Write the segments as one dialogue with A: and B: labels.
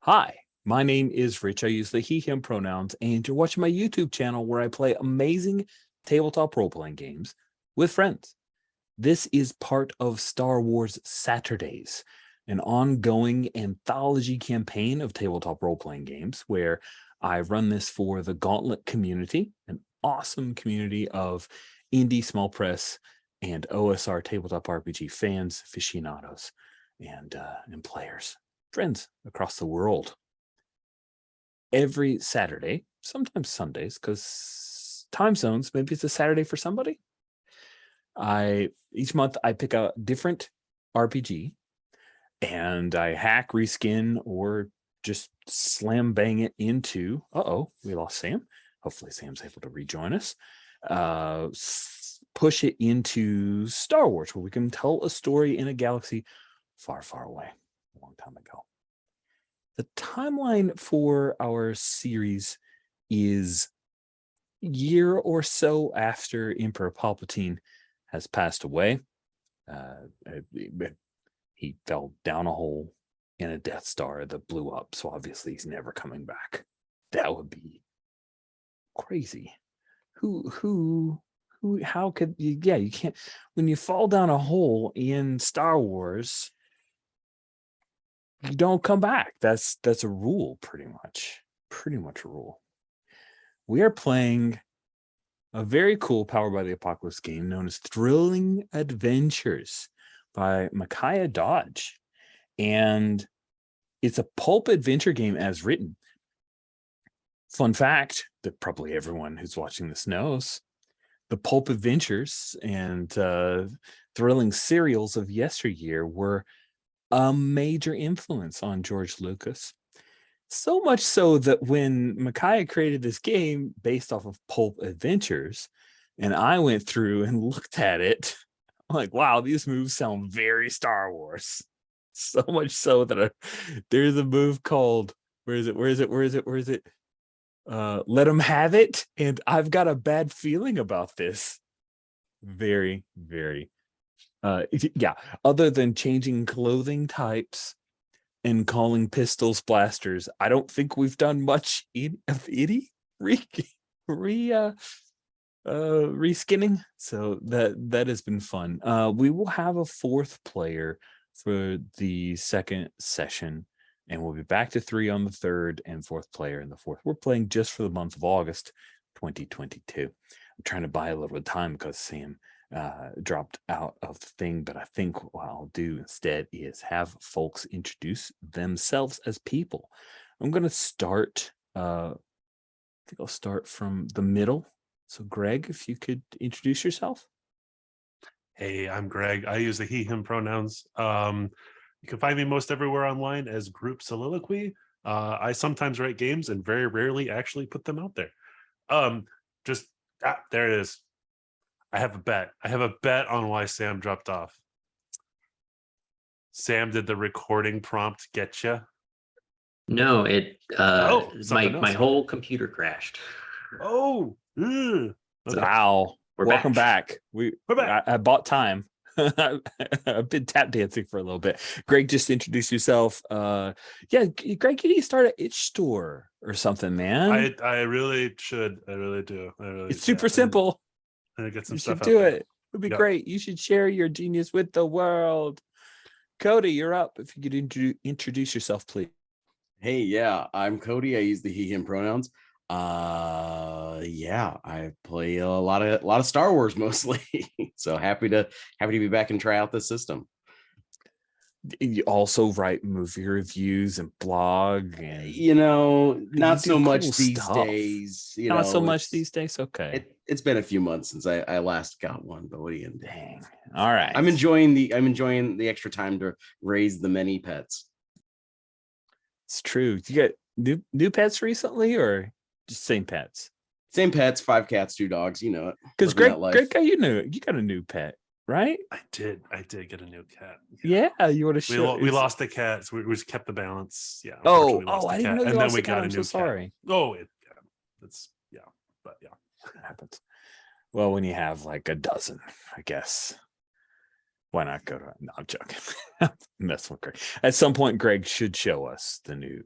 A: Hi, my name is Rich. I use the he, him pronouns, and you're watching my YouTube channel where I play amazing tabletop role-playing games with friends. This is part of Star Wars Saturdays, an ongoing anthology campaign of tabletop role-playing games where I run this for the Gauntlet community, an awesome community of indie small press and OSR tabletop RPG fans, aficionados, and players, friends across the world. Every Saturday, sometimes Sundays, because time zones, maybe it's a Saturday for somebody. Each month I pick a different RPG and I hack, reskin, or just slam bang it into. We lost Sam. Hopefully Sam's able to rejoin us. Push it into Star Wars, where we can tell a story in a galaxy far, far away, a long time ago. The timeline for our series is a year or so after Emperor Palpatine has passed away. He fell down a hole in a Death Star that blew up, so obviously he's never coming back. That would be crazy. How could you? Yeah, you can't. When you fall down a hole in Star Wars, you don't come back. That's a rule, pretty much a rule. We are playing a very cool Powered by the Apocalypse game known as Thrilling Adventures by Micaiah Dodge. And it's a pulp adventure game as written. Fun fact that probably everyone who's watching this knows, the pulp adventures and thrilling serials of yesteryear were a major influence on George Lucas. So much so that when Micaiah created this game based off of pulp adventures, and I went through and looked at it, I'm like, wow, these moves sound very Star Wars. So much so that there's a move called, where is it? Let them have it. And I've got a bad feeling about this. Very, very other than changing clothing types and calling pistols blasters, I don't think we've done much reskinning. So that has been fun. We will have a fourth player for the second session, and we'll be back to 3 on the third and fourth player in the fourth. We're playing just for the month of August 2022. I'm trying to buy a little bit of time because Sam dropped out of the thing, but I think what I'll do instead is have folks introduce themselves as people. I'm going to start, I think I'll start from the middle. So Greg, if you could introduce yourself.
B: Hey, I'm Greg. I use the he, him pronouns. You can find me most everywhere online as Group Soliloquy. I sometimes write games and very rarely actually put them out there. There it is. I have a bet on why Sam dropped off. Sam, did the recording prompt get you?
C: No, my whole computer crashed.
B: Oh, okay.
A: Wow. Welcome back. We're back. I bought time. I've been tap dancing for a little bit. Greg, just introduce yourself. Greg, you need to start an itch store or something, man.
B: I really should. I really do.
A: It's super simple.
B: And get some
A: you
B: stuff
A: should do
B: there.
A: It would be great. You should share your genius with the world. Cody, you're up. If you could introduce yourself, please.
D: Hey, yeah, I'm Cody. I use the he, him pronouns. I play a lot of Star Wars mostly. So happy to be back and try out this system.
A: You also write movie reviews and blog, and
D: not so much these days.
A: Not so much these days. Okay,
D: it's been a few months since I last got one, but what are you gonna do?
A: Dang. All right.
D: I'm enjoying the extra time to raise the many pets.
A: It's true. You got new pets recently, or just same pets?
D: Same pets, 5 cats, 2 dogs. You know it.
A: Because Greg, you got a new pet, right?
B: I did get a new cat.
A: Yeah, you want to show.
B: We lost the cat, so we just kept the balance. Yeah.
A: I didn't know you lost the cat. I'm so sorry.
B: It
A: happens. Well, when you have like a dozen, I guess. Why not go to? No, I'm joking. Mess with Greg. At some point, Greg should show us the new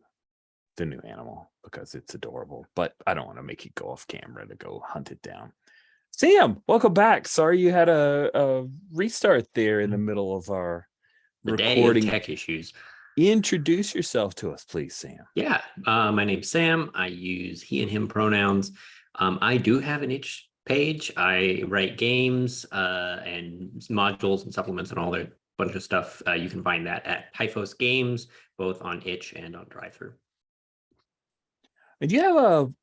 A: the new animal because it's adorable. But I don't want to make you go off camera to go hunt it down. Sam, welcome back. Sorry you had a restart there in the middle of our recording.
C: Day of tech issues.
A: Introduce yourself to us, please, Sam.
C: Yeah, my name's Sam. I use he and him pronouns. I do have an itch page. I write games and modules and supplements and all that bunch of stuff. You can find that at Typhos Games, both on itch and on drive-thru.
A: And you have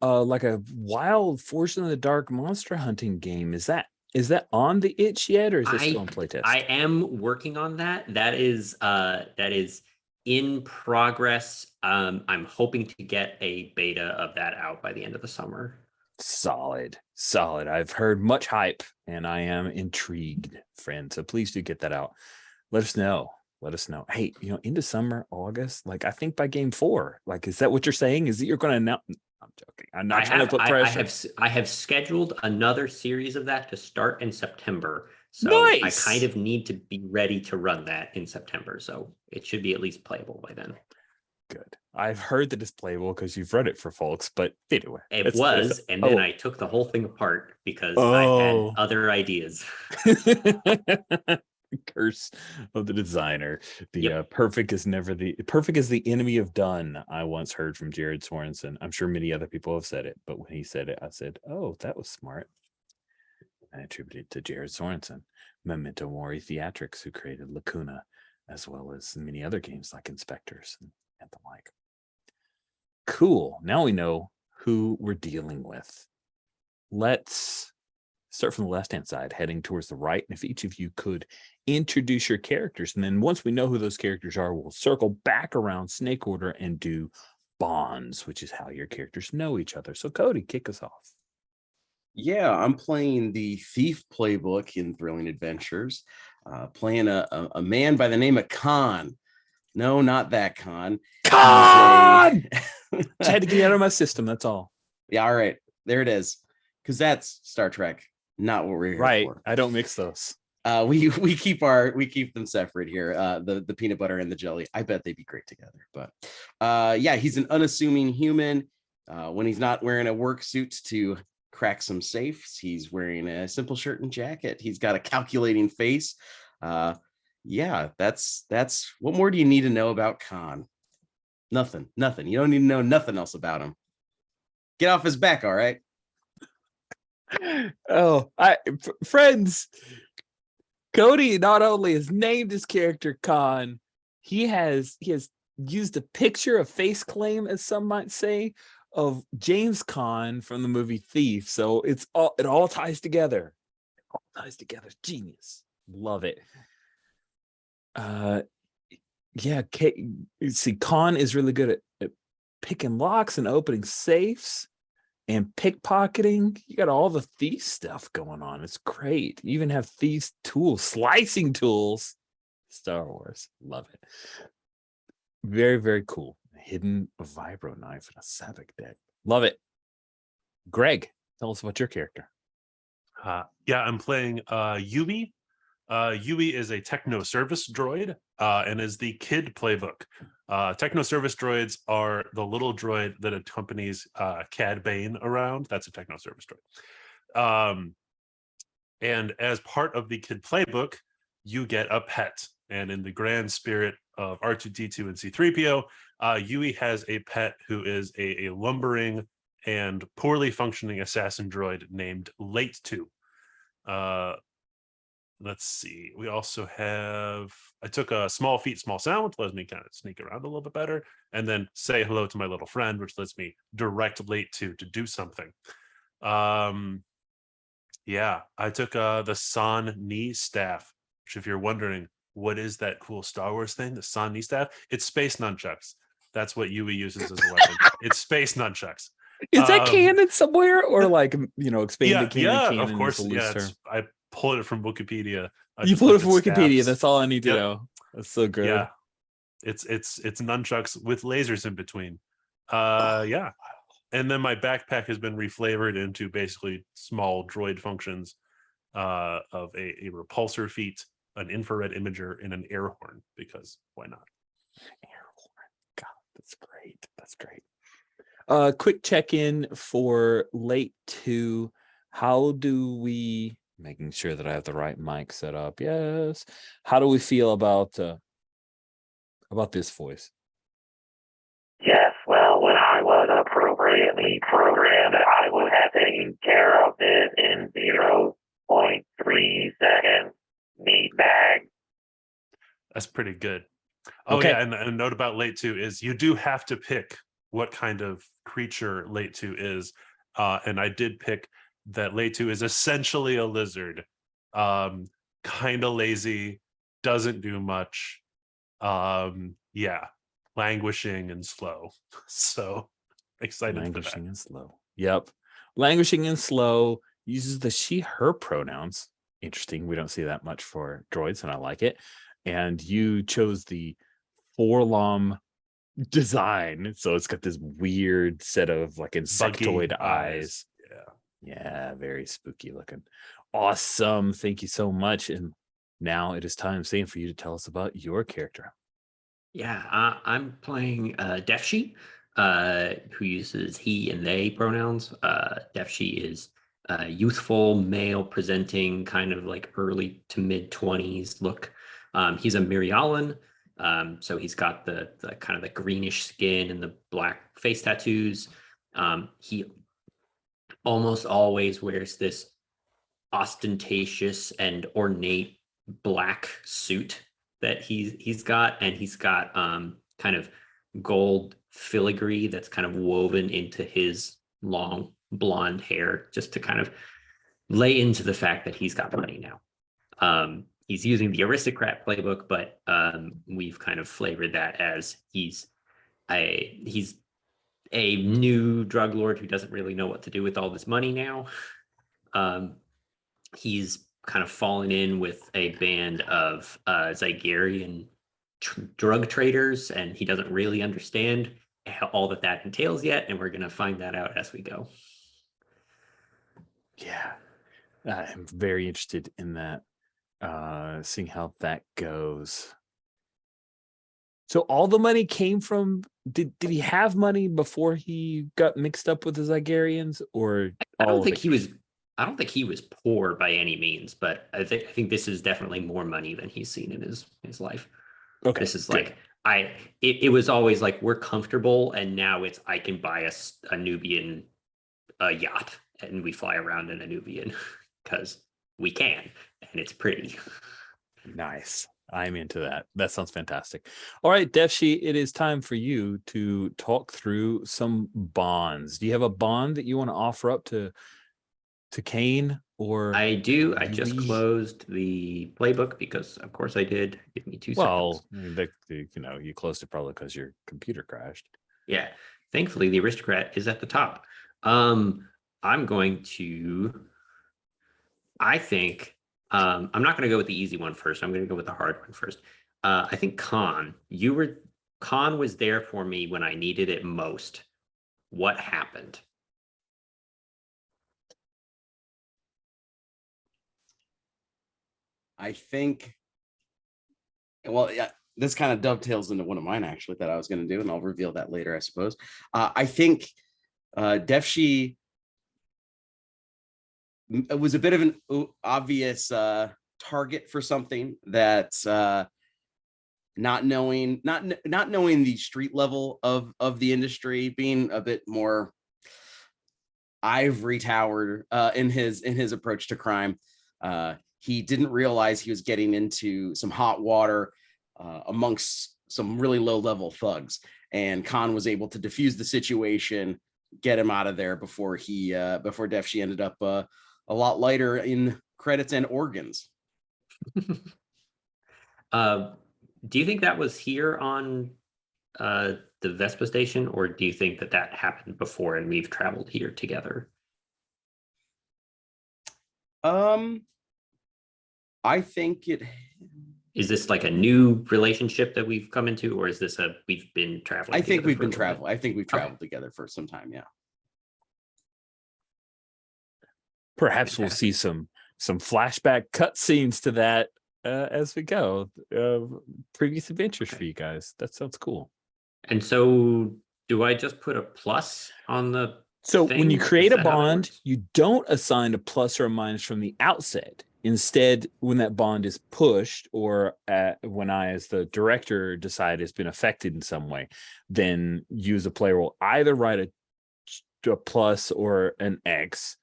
A: a wild Force in the Dark monster hunting game. Is that on the itch yet, or is it still on playtest?
C: I am working on that. That is in progress. I'm hoping to get a beta of that out by the end of the summer.
A: Solid. I've heard much hype, and I am intrigued, friend. So please do get that out. Let us know. Hey, into summer, August, like I think by game 4, like, is that what you're saying? Is that you're going to announce? I'm joking. I'm not trying to put pressure.
C: I have scheduled another series of that to start in September. So
A: nice.
C: I kind of need to be ready to run that in September. So it should be at least playable by then.
A: Good. I've heard that it's playable because you've read it for folks, but anyway.
C: It was, and then I took the whole thing apart because I had other ideas.
A: Curse of the designer. Perfect is the enemy of done. I once heard from Jared Sorensen. I'm sure many other people have said it, but when he said it, I said, "Oh, that was smart." I attributed it to Jared Sorensen, Memento Mori Theatrics, who created Lacuna, as well as many other games like Inspectors and the like. Cool. Now we know who we're dealing with. Let's start from the left-hand side, heading towards the right. And if each of you could introduce your characters, and then once we know who those characters are, we'll circle back around snake order and do bonds, which is how your characters know each other. So Cody, kick us off.
D: Yeah, I'm playing the Thief playbook in Thrilling Adventures, playing a man by the name of Khan. No, not that Khan.
A: Khan! Just had to get it out of my system, that's all.
D: Yeah, all right. There it is. Because that's Star Trek, not what we're here
A: right.
D: for.
A: I don't mix those.
D: We keep them separate here. The peanut butter and the jelly. I bet they'd be great together. But yeah, he's an unassuming human. When he's not wearing a work suit to crack some safes, he's wearing a simple shirt and jacket. He's got a calculating face. Yeah, that's what more do you need to know about Khan? Nothing. You don't need to know nothing else about him. Get off his back, all right?
A: Friends, Cody not only has named his character Khan, he has used a picture, a face claim, as some might say, of James Caan from the movie Thief. So it all ties together. Genius. Love it. Yeah, you see, Khan is really good at picking locks and opening safes and pickpocketing. You got all the thief stuff going on. It's great. You even have thieves tools, slicing tools. Star Wars. Love it. Very, very cool. Hidden vibro knife and a Savick deck. Love it. Greg, tell us about your character.
B: Yeah, I'm playing Yui. Yui is a techno service droid and is the kid playbook. Techno service droids are the little droid that accompanies Cad Bane around. That's a techno service droid. And as part of the kid playbook, you get a pet. And in the grand spirit of R2-D2 and C-3PO, Yui has a pet who is a lumbering and poorly functioning assassin droid named Late 2. Let's see. We also have, I took a Small Feet, Small Sound, which lets me kind of sneak around a little bit better, and then Say Hello to My Little Friend, which lets me direct Late 2 to do something. Yeah, I took the San Ni Staff, which, if you're wondering, what is that cool Star Wars thing, the San Ni Staff? It's space nunchucks. That's what Yui uses as a weapon. It's space nunchucks.
A: Is that canon somewhere, or like, expanded canon?
B: Yeah,
A: canon
B: of course.
A: Yeah,
B: I pulled it from Wikipedia.
A: You pulled it from Wikipedia.
B: Staffs.
A: That's all I need to know. That's so good.
B: Yeah, it's nunchucks with lasers in between. Yeah, and then my backpack has been reflavored into basically small droid functions of a repulsor feat, an infrared imager, and an air horn, because why not?
A: Air horn. God, that's great. Quick check-in for late 2. How do we making sure that I have the right mic set up? Yes. How do we feel about this voice?
E: Yes, well, when I was appropriately programmed, I would have taken care of this in 0.3 seconds. Meat bag.
B: That's pretty good. Oh
A: Okay.
B: yeah, and a note about late 2 is you do have to pick what kind of creature late 2 is. And I did pick that late 2 is essentially a lizard. Kind of lazy, doesn't do much. Yeah, languishing and slow. So excited for that.
A: Languishing and slow. Yep. Languishing and slow, uses the she, her pronouns. Interesting. We don't see that much for droids, and I like it. And you chose the Forlom design. So it's got this weird set of like insectoid
B: Buggy
A: eyes.
B: Yeah.
A: Yeah, very spooky looking. Awesome. Thank you so much. And now it is time, Sam, for you to tell us about your character.
C: Yeah, I'm playing Defshi, who uses he and they pronouns. Defshi is youthful, male presenting, kind of like early to mid 20s look. He's a Mirialan, so he's got the kind of the greenish skin and the black face tattoos. He almost always wears this ostentatious and ornate black suit that he's got, and he's got kind of gold filigree that's kind of woven into his long blonde hair, just to kind of lay into the fact that he's got money now. He's using the aristocrat playbook, but we've kind of flavored that as he's a new drug lord who doesn't really know what to do with all this money now. He's kind of fallen in with a band of Zygerian drug traders, and he doesn't really understand all that entails yet, and we're going to find that out as we go.
A: Yeah, I'm very interested in that, seeing how that goes. So all the money came from, did he have money before he got mixed up with the Zygerians, or
C: I
A: all
C: don't
A: of
C: think
A: it
C: he was. I don't think he was poor by any means, but I think this is definitely more money than he's seen in his life.
A: Okay,
C: This is
A: good.
C: like it was always like we're comfortable, and now it's I can buy a Nubian yacht and we fly around in a Nubian because we can, and it's pretty.
A: Nice. I'm into that. That sounds fantastic. All right, Defshi, it is time for you to talk through some bonds. Do you have a bond that you want to offer up to Kane, or
C: I do. I
A: do
C: just
A: we-
C: closed the playbook because, of course, I did. Give me 2
A: Well,
C: seconds.
A: I mean, you closed it probably because your computer crashed.
C: Yeah. Thankfully, the aristocrat is at the top. I'm going to. I think I'm not going to go with the easy one first. I'm going to go with the hard one first. I think Khan. Khan was there for me when I needed it most. What happened?
D: I think, well, yeah, this kind of dovetails into one of mine actually that I was going to do, and I'll reveal that later, I suppose. I think Defshi, it was a bit of an obvious target for something that not knowing the street level of the industry, being a bit more ivory towered in his approach to crime. He didn't realize he was getting into some hot water amongst some really low level thugs, and Khan was able to defuse the situation, get him out of there before Defshi ended up a lot lighter in credits and organs.
C: Do you think that was here on the Vespa station, or do you think that happened before and we've traveled here together?
D: I think it
C: is this like a new relationship that we've come into, or is this we've been traveling?
D: I think we've been
C: traveling.
D: I think we've traveled together for some time. Yeah.
A: Perhaps we'll see some flashback cutscenes to that as we go. Previous adventures for you guys. That sounds cool.
C: And so Do I just put a plus on the
A: So when you
C: thing?
A: create
C: Is
A: a
C: that how that
A: bond,
C: works?
A: you don't assign a plus or a minus from the outset. Instead, when that bond is pushed, or when I, as the director, decide it's been affected in some way, then you, as a player, will either write a plus or an X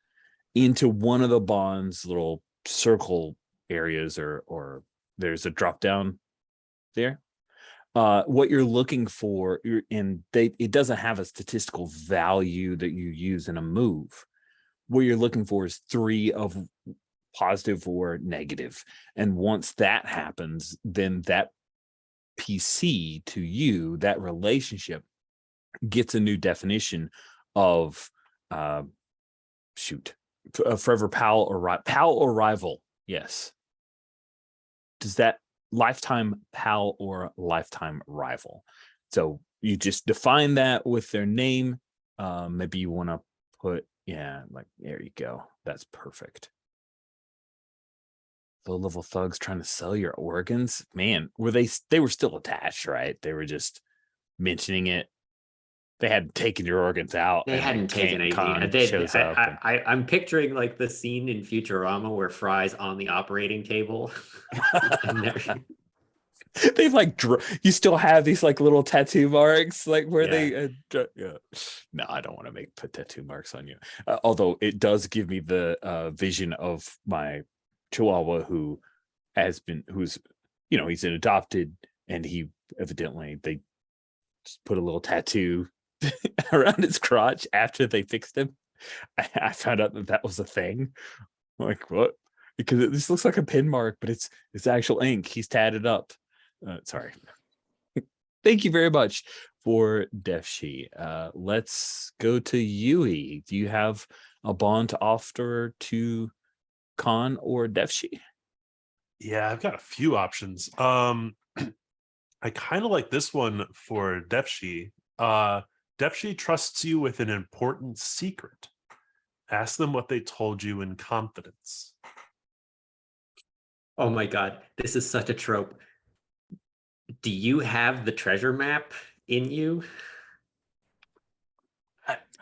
A: into one of the bond's little circle areas, or there's a drop down there. What you're looking for, it doesn't have a statistical value that you use in a move. What you're looking for is 3 of positive or negative, and once that happens, then that PC to you, that relationship, gets a new definition of forever pal or rival. Yes. Does that lifetime pal or lifetime rival? So you just define that with their name. Maybe you want to put, like, there you go. That's perfect. Low level thugs trying to sell your organs. Man, they were still attached, right? They were just mentioning it. They hadn't taken your organs out.
C: They
A: and then
C: hadn't taken anything.
A: Khan
C: They,
A: shows up.
C: I'm picturing like the scene in Futurama where Fry's on the operating table. And
A: They've like you still have these like little tattoo marks, like where they no, I don't want to put tattoo marks on you, although it does give me the vision of my Chihuahua who's he's an adopted, and he evidently they just put a little tattoo around his crotch after they fixed him. I found out that was a thing. I'm like, what? Because this looks like a pin mark, but it's actual ink. He's tatted up. Sorry. Thank you very much for Defshi. Let's go to Yui. Do you have a bond to offer to Khan or Defshi?
B: Yeah, I've got a few options. I kind of like this one for Defshi. Defshi trusts you with an important secret. Ask them what they told you in confidence.
C: oh my God, this is such a trope. Do you have the treasure map in you?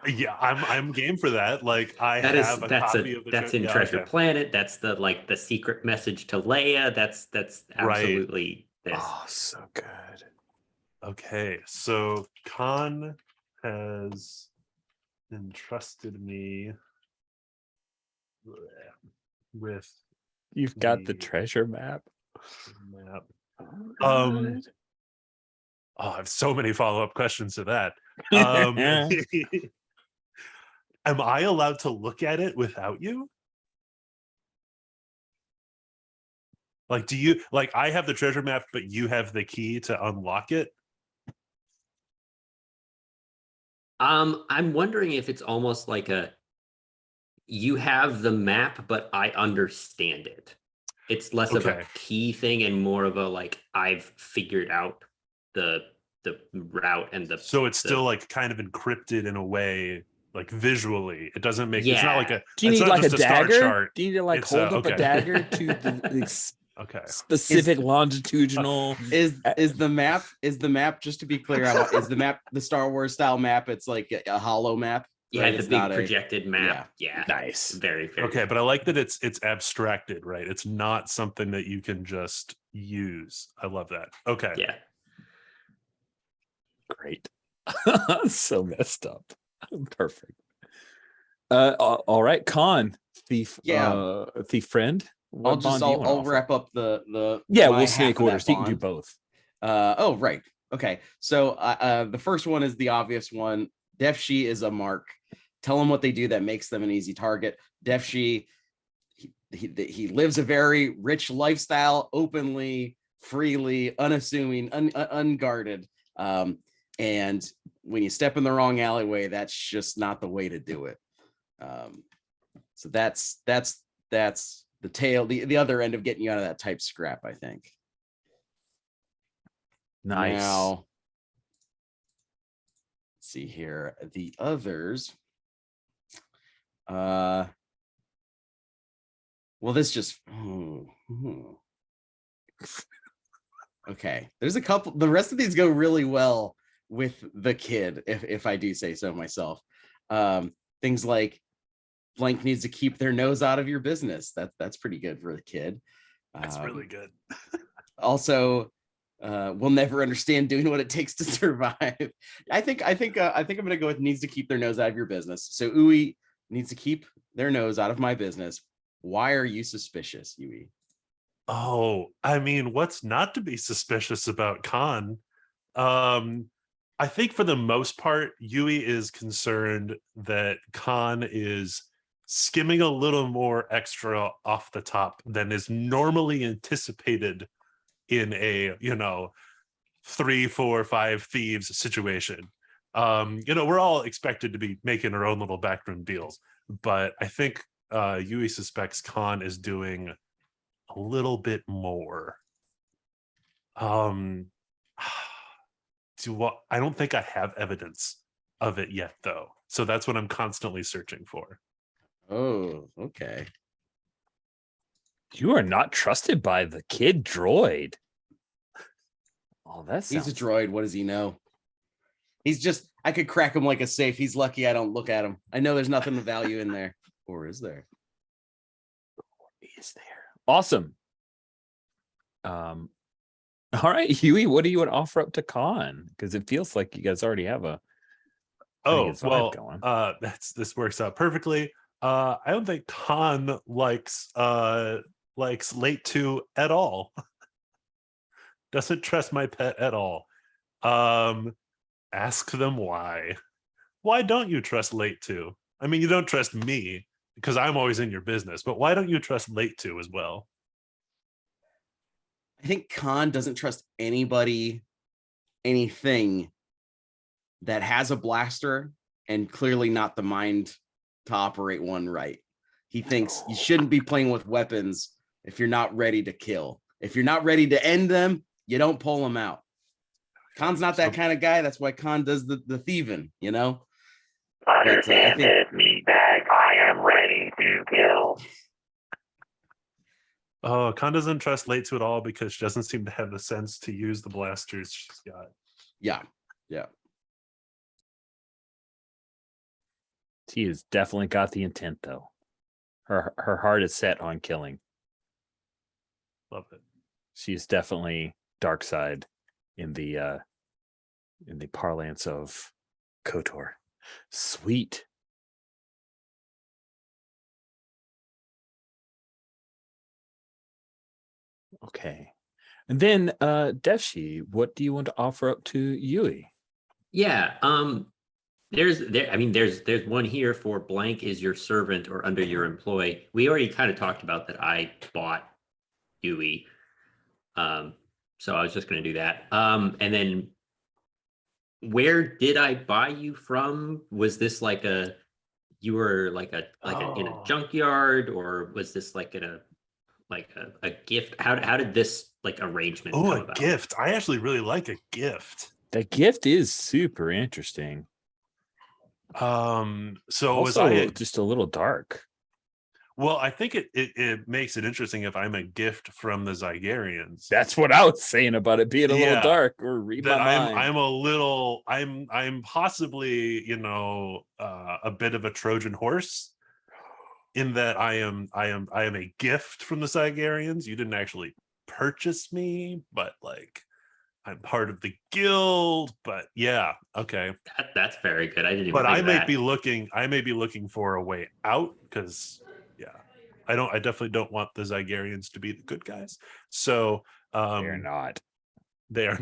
B: Yeah, I'm game for that. Like, I have a copy of the
C: that's in Treasure Planet. That's the secret message to Leia. That's absolutely this.
A: Oh, so good.
B: Okay, so Khan has entrusted me with
A: You've got the treasure map.
B: map.
A: Oh,
B: I have so many follow-up questions to that. Am I allowed to look at it without you? Like, do you, like, I have the treasure map, but you have the key to unlock it?
C: I'm wondering if it's almost like you have the map, but I understand it. It's less of a key thing and more of a like I've figured out the route and
B: so it's still like kind of encrypted in a way, like visually. It doesn't make it's not like a
A: do you need like a dagger?
B: Chart.
A: Do you need to like hold up a dagger to the specific longitudinal
D: is the map just to be clear, is the map the Star Wars style map? It's like a hollow map.
C: Yeah,
D: right?
C: the
D: It's
C: big
D: not
C: projected map. Yeah.
A: Nice.
C: Very, very
B: okay, but I like that it's abstracted, right? It's not something that you can just use. I love that. Okay.
C: Yeah.
A: Great. So messed up. Perfect. All right, Khan, thief friend.
D: I'll wrap up the
A: we'll snake orders. You can do both.
D: Oh, right. Okay. So the first one is the obvious one. Defshi is a mark. Tell them what they do that makes them an easy target. Defshi, he lives a very rich lifestyle, openly, freely, unassuming, unguarded. And when you step in the wrong alleyway, that's just not the way to do it. So that's the tail, the other end of getting you out of that type scrap, I think.
A: Nice.
D: Now, let's see here. The others. Well, this just. Okay. There's a couple. The rest of these go really well with the kid, if I do say so myself. Things like blank needs to keep their nose out of your business. That's pretty good for the kid.
B: That's really good.
D: Also, will never understand doing what it takes to survive. I think I'm gonna go with needs to keep their nose out of your business. So Uwe needs to keep their nose out of my business. Why are you suspicious, Uwe?
B: Oh, I mean, what's not to be suspicious about Khan? I think for the most part, Yui is concerned that Khan is skimming a little more extra off the top than is normally anticipated in a, 3, 4, 5 thieves situation. We're all expected to be making our own little backroom deals, but I think Yui suspects Khan is doing a little bit more. I don't think I have evidence of it yet, though. So that's what I'm constantly searching for.
D: Oh, okay.
A: You are not trusted by the kid droid. Oh, that's
D: He's a droid. What does he know? He's just, I could crack him like a safe. He's lucky I don't look at him. I know there's nothing of value in there. Or is there?
A: is there. Awesome. All right, Huey, what do you want to offer up to Khan? Because it feels like you guys already have a pretty good vibe going.
B: This works out perfectly. I don't think Khan likes late 2 at all. Doesn't trust my pet at all. Ask them why. Why don't you trust late 2? I mean, you don't trust me because I'm always in your business, but why don't you trust late 2 as well?
D: I think Khan doesn't trust anybody, anything that has a blaster and clearly not the mind to operate one right. He thinks you shouldn't be playing with weapons if you're not ready to kill. If you're not ready to end them, you don't pull them out. Khan's not that kind of guy. That's why Khan does the thieving,
E: Understand it, meatbag. I am ready to kill.
B: Oh, Khan doesn't trust late 2 at all because she doesn't seem to have the sense to use the blasters she's got.
D: Yeah.
A: She has definitely got the intent, though. Her heart is set on killing.
B: Love it.
A: She's definitely dark side in the parlance of KOTOR. Sweet. Okay. And then Devshi, what do you want to offer up to Yui?
C: Yeah. There's one here for blank is your servant or under your employ. We already kind of talked about that. I bought Yui. So I was just going to do that. And then where did I buy you from? Was this like you were like in a junkyard, or was this like in a gift? How did this like arrangement come about?
B: Gift. I actually really like a gift.
A: The gift is super interesting.
B: So
A: also,
B: was I
A: just a little dark?
B: Well, I think it makes it interesting if I'm a gift from the Zygarians.
A: That's what I was saying about it being a little dark, or read my mind.
B: I'm possibly, a bit of a Trojan horse in that I am a gift from the Zygarians. You didn't actually purchase me, but like I'm part of the guild. But yeah, okay.
C: That's very good. I didn't even
B: But
C: think
B: I
C: of
B: may
C: that.
B: be looking for a way out because I definitely don't want the Zygarians to be the good guys. So
A: they're not.
B: They are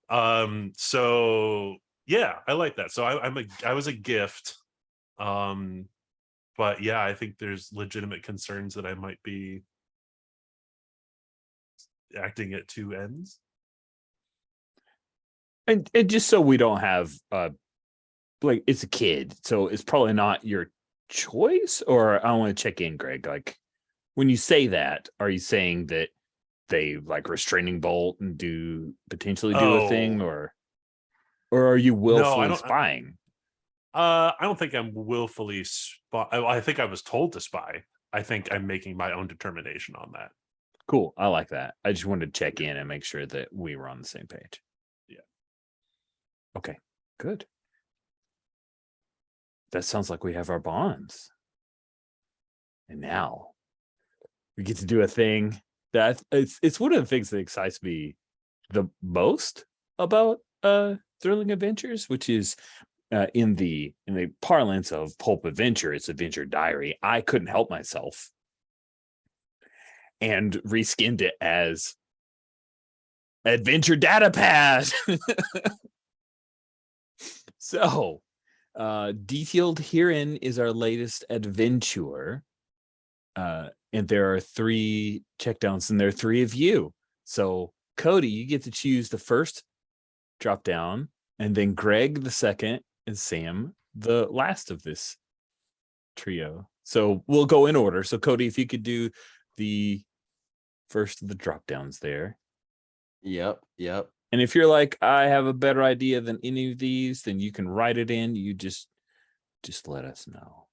B: not. So yeah, I like that. So I was a gift. But yeah, I think there's legitimate concerns that I might be acting at 2 ends.
A: And just so we don't have like it's a kid, so it's probably not your choice. Or I want to check in, Greg. Like when you say that, are you saying that they like restraining bolt and potentially do a thing, or are you willfully spying?
B: I don't think I'm willfully spy. I think I was told to spy. I think I'm making my own determination on that.
A: Cool. I like that. I just wanted to check in and make sure that we were on the same page.
B: Yeah.
A: Okay, good. That sounds like we have our bonds. And now we get to do a thing that it's one of the things that excites me the most about thrilling adventures, which is in the parlance of pulp adventure, it's adventure diary. I couldn't help myself and reskinned it as adventure data pad. So detailed herein is our latest adventure, and there are 3 checkdowns, and there are 3 of you. So Cody, you get to choose the first drop down, and then Greg the second, and Sam the last of this trio. So we'll go in order. So Cody, if you could do the first of the drop downs there.
D: Yep.
A: And if you're like, I have a better idea than any of these, then you can write it in. You just let us know.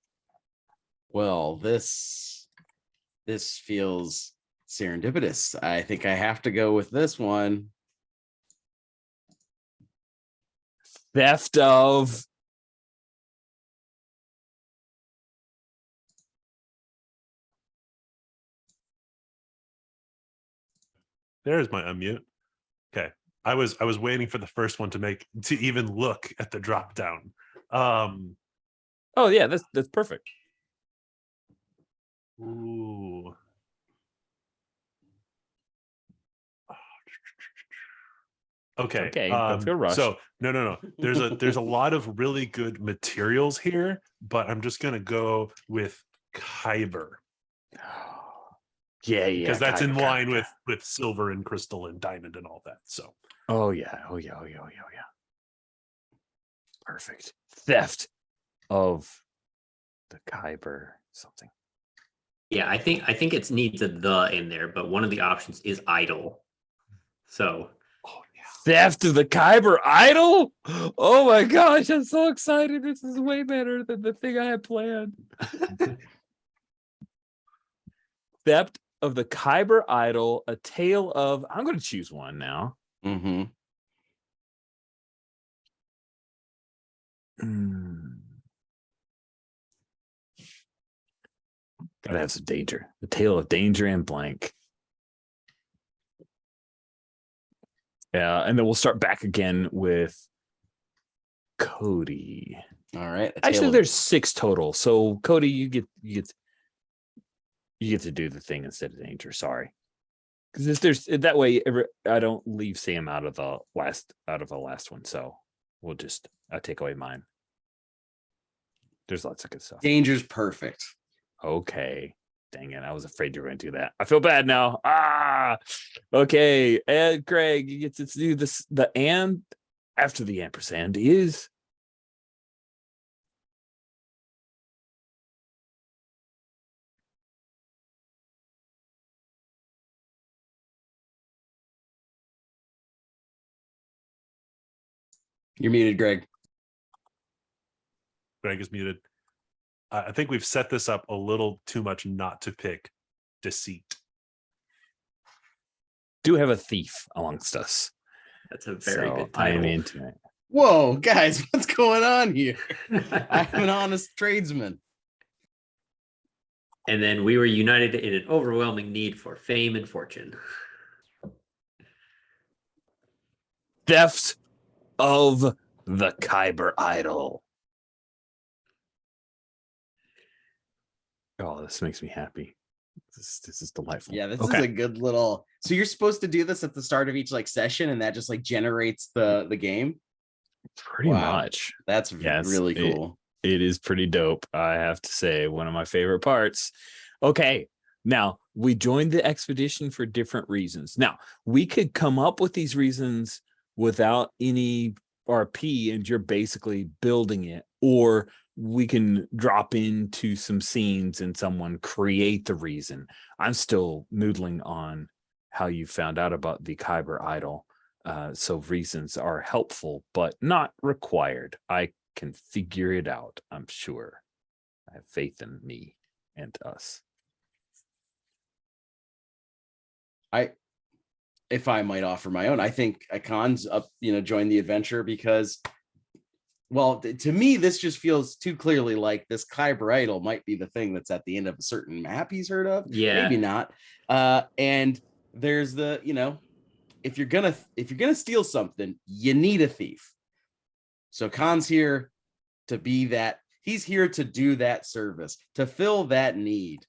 D: Well, this feels serendipitous. I think I have to go with this one.
A: Theft of
B: There's my unmute. Okay. I was waiting for the first one to even look at the drop down.
A: Oh yeah, that's perfect.
B: Ooh. Okay.
A: Don't feel rushed.
B: So no. There's a lot of really good materials here, but I'm just gonna go with Kyber.
A: Yeah,
B: Because that's in
A: Kyber.
B: line with silver and crystal and diamond and all that. So
A: Oh yeah. Perfect. Theft of the Kyber something.
C: Yeah, I think it needs a the in there, but one of the options is idle. So
A: Theft of the Kyber idol? Oh my gosh, I'm so excited. This is way better than the thing I had planned. Theft of the Kyber idol, a tale of, I'm going to choose one now.
D: Mm-hmm.
A: Gotta have some danger. The tale of danger and blank. Yeah, and then we'll start back again with Cody.
D: All right.
A: Actually, there's 6 total. So Cody, you get to do the thing instead of danger. Sorry, because there's that way. I don't leave Sam out of the last one. So I take away mine. There's lots of good stuff.
D: Danger's perfect.
A: Okay. Dang it. I was afraid you were going to do that. I feel bad now. Okay. And Greg, you get to do this. The and after the ampersand is.
D: You're muted, Greg.
B: Greg is muted. I think we've set this up a little too much not to pick deceit.
A: Do have a thief amongst us.
C: that's a very good
A: I am
C: title.
A: into it.
D: Whoa, guys, what's going on here? I'm an honest tradesman.
C: And then we were united in an overwhelming need for fame and fortune.
A: Theft of the Kyber idol. Oh, this makes me happy. This is delightful.
D: Yeah, this is a good little. So you're supposed to do this at the start of each section, and that just generates the game.
A: Pretty much.
D: That's really cool.
A: It is pretty dope. I have to say, one of my favorite parts. Okay, now we joined the expedition for different reasons. Now we could come up with these reasons without any RP, and you're basically building it, or we can drop into some scenes and someone create the reason. I'm still noodling on how you found out about the Kyber idol. So reasons are helpful, but not required. I can figure it out, I'm sure. I have faith in me and us.
D: if I might offer my own, I think Khan's up, join the adventure because, well, to me, this just feels too clearly like this Kyber idol might be the thing that's at the end of a certain map he's heard of.
C: Yeah.
D: Maybe not. And there's the, if you're gonna steal something, you need a thief. So Khan's here to be that. He's here to do that service, to fill that need.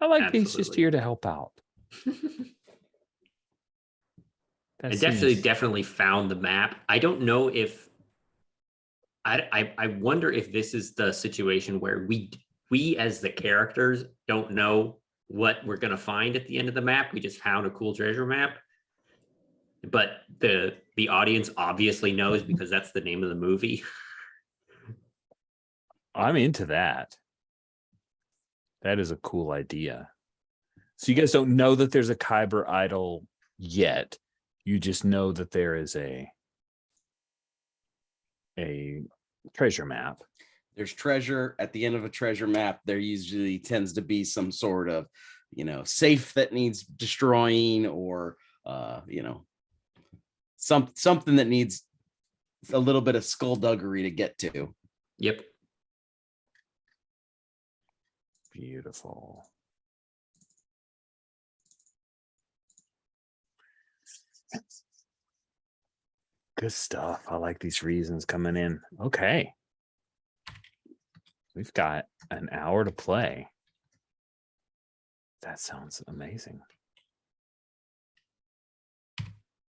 A: I like he's just
C: Absolutely.
A: here to help out.
C: I definitely found the map. I don't know if I wonder if this is the situation where we as the characters don't know what we're gonna find at the end of the map. We just found a cool treasure map. But the audience obviously knows because that's the name of the movie.
A: I'm into that. That is a cool idea. So you guys don't know that there's a Kyber idol yet. You just know that there is a treasure map.
D: There's treasure at the end of a treasure map. There usually tends to be some sort of, safe that needs destroying, or something that needs a little bit of skullduggery to get to.
C: Yep.
A: Beautiful. Good stuff. I like these reasons coming in. Okay. We've got an hour to play. That sounds amazing.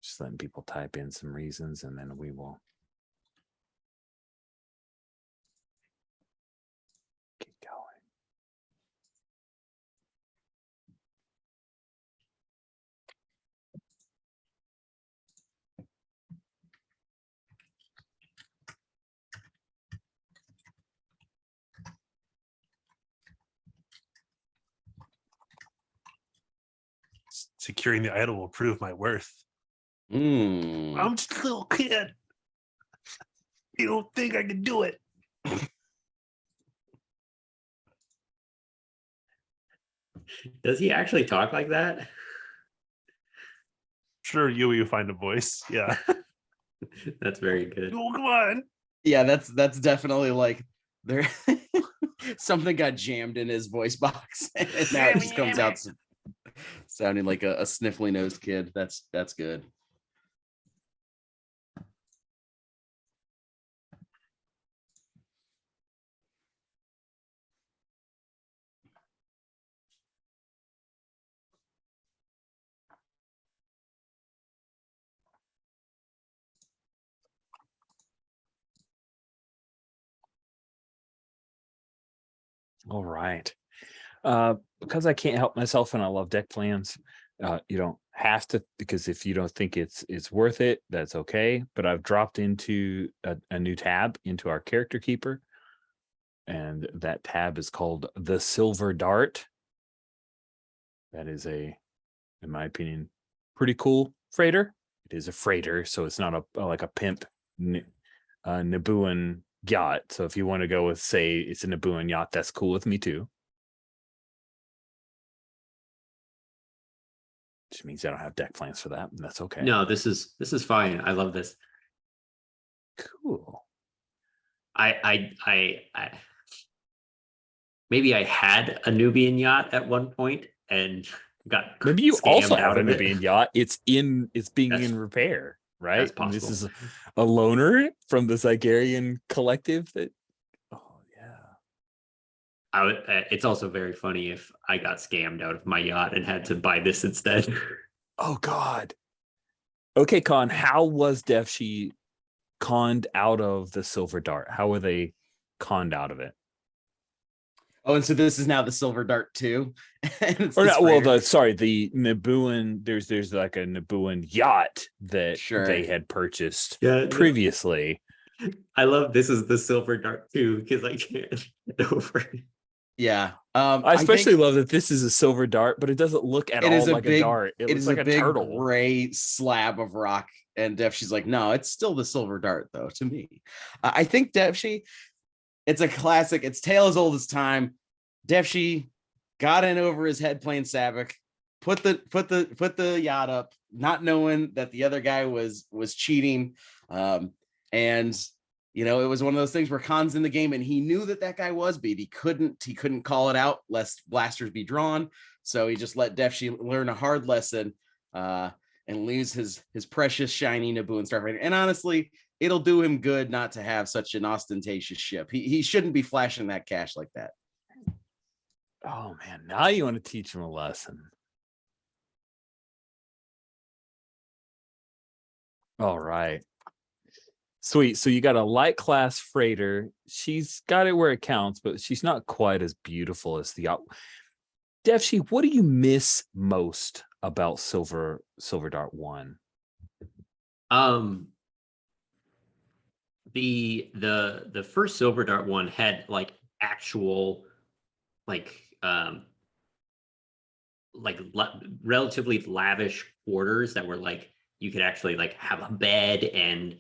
A: Just letting people type in some reasons and then we will keep going.
B: Securing the idol will prove my worth.
D: Mm.
B: I'm just a little kid. You don't think I can do it?
C: Does he actually talk like that?
B: Sure, you find a voice. Yeah.
C: That's very good.
B: Oh, come on.
D: Yeah, that's definitely like there. Something got jammed in his voice box, and now it just comes out sounding like a sniffly nosed kid. That's good.
A: All right. Because I can't help myself and I love deck plans. You don't have to, because if you don't think it's worth it, that's okay. But I've dropped into a new tab into our character keeper. And that tab is called the Silver Dart. That is in my opinion, pretty cool freighter. It is a freighter, so it's not like a pimp Nabooan yacht. So if you want to go with, say, it's a Nabooan yacht, that's cool with me too. Which means I don't have deck plans for that, and that's okay.
C: No, this is fine. I love this.
A: Cool.
C: I maybe I had a Nubian yacht at one point and got
A: Maybe you also
C: scammed
A: have
C: out
A: a
C: of it.
A: Nubian yacht. It's being
C: That's-
A: in repair, right?
C: that's
A: And this
C: possible.
A: is a loaner from the Zygerian collective that. Oh yeah.
C: It's also very funny if I got scammed out of my yacht and had to buy this instead.
A: Oh God. Okay, Con. How was Defshi conned out of the Silver Dart? How were they conned out of it?
D: Oh, and so this is now the Silver Dart too.
A: Or not, well, the Nabooan, there's like a Nabooan yacht that they had purchased previously.
C: I love this is the Silver Dart too, because I can't get over it.
D: Yeah.
A: I especially love that this is a silver dart, but it doesn't look at all like a dart. It looks like a big turtle.
D: Gray slab of rock. And Defshi's like, no, it's still the Silver Dart, though, to me. I think Defshi, it's a classic. It's tale as old as time. Defshi got in over his head playing Savik, put the yacht up, not knowing that the other guy was cheating. And you know, it was one of those things where Khan's in the game and he knew that guy was, but he couldn't call it out lest blasters be drawn. So he just let Defshi learn a hard lesson and lose his precious shiny Naboo and Starfighter. And honestly, it'll do him good not to have such an ostentatious ship. He shouldn't be flashing that cash like that.
A: Oh man, now you want to teach him a lesson. All right. Sweet. So you got a light class freighter. She's got it where it counts, but she's not quite as beautiful as the Defshi, what do you miss most about Silver Dart 1?
C: The first Silver Dart 1 had like actual relatively lavish quarters that were like you could actually like have a bed and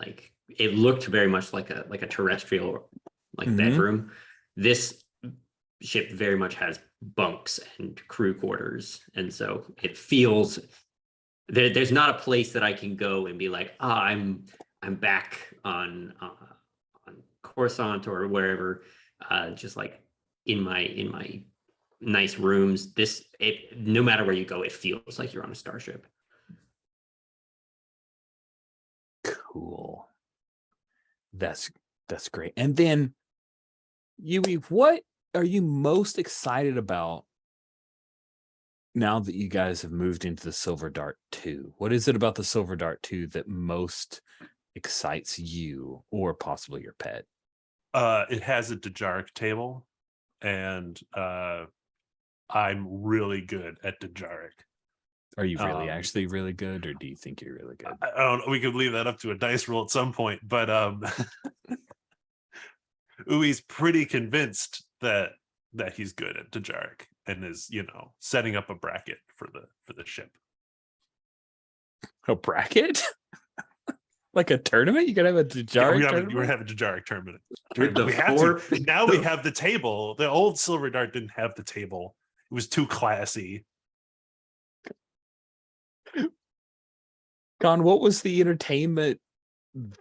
C: like it looked very much like a terrestrial bedroom. This ship very much has bunks and crew quarters, and so it feels there's not a place that I can go and be like, I'm back on Coruscant or wherever, just like in my nice rooms. No matter where you go, it feels like you're on a starship.
A: Cool. That's great. And then, Yui, what are you most excited about now that you guys have moved into the Silver Dart 2? What is it about the Silver Dart 2 that most excites you or possibly your pet?
B: It has a Dejaric table, and I'm really good at Dejaric.
A: Are you really actually really good, or do you think you're really good?
B: I don't know. We could leave that up to a dice roll at some point, but Ui's pretty convinced that he's good at Dejaric and is, setting up a bracket for the ship.
A: A bracket? Like a tournament? You gotta have a Dejaric tournament?
B: We're having a Dejaric tournament.
C: We
B: have the table. The old Silver Dart didn't have the table. It was too classy.
A: Con, what was the entertainment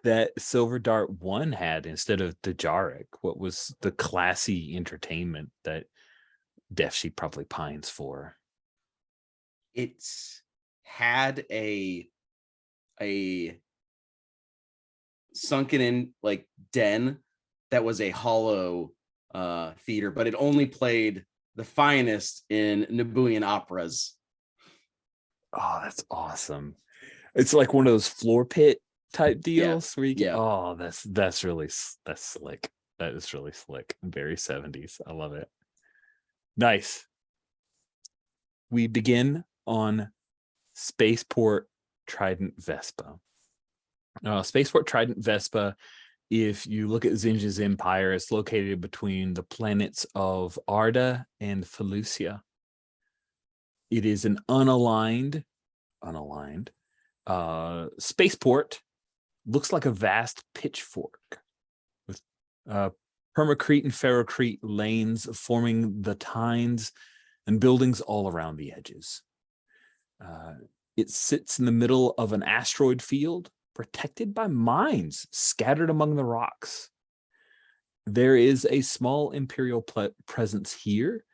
A: that Silver Dart 1 had instead of Dejaric? What was the classy entertainment that Defshi probably pines for?
D: It's had a sunken in like den that was a hollow theater, but it only played the finest in Nabooian operas.
A: Oh, that's awesome. It's like one of those floor pit type deals where you get, oh, that's slick. That is really slick. Very 70s. I love it. Nice. We begin on Spaceport Trident Vespa. Spaceport Trident Vespa, if you look at Zinja's empire, it's located between the planets of Arda and Felucia. It is an unaligned spaceport. Looks like a vast pitchfork with permacrete and ferrocrete lanes forming the tines and buildings all around the edges. It sits in the middle of an asteroid field protected by mines scattered among the rocks. There is a small Imperial presence here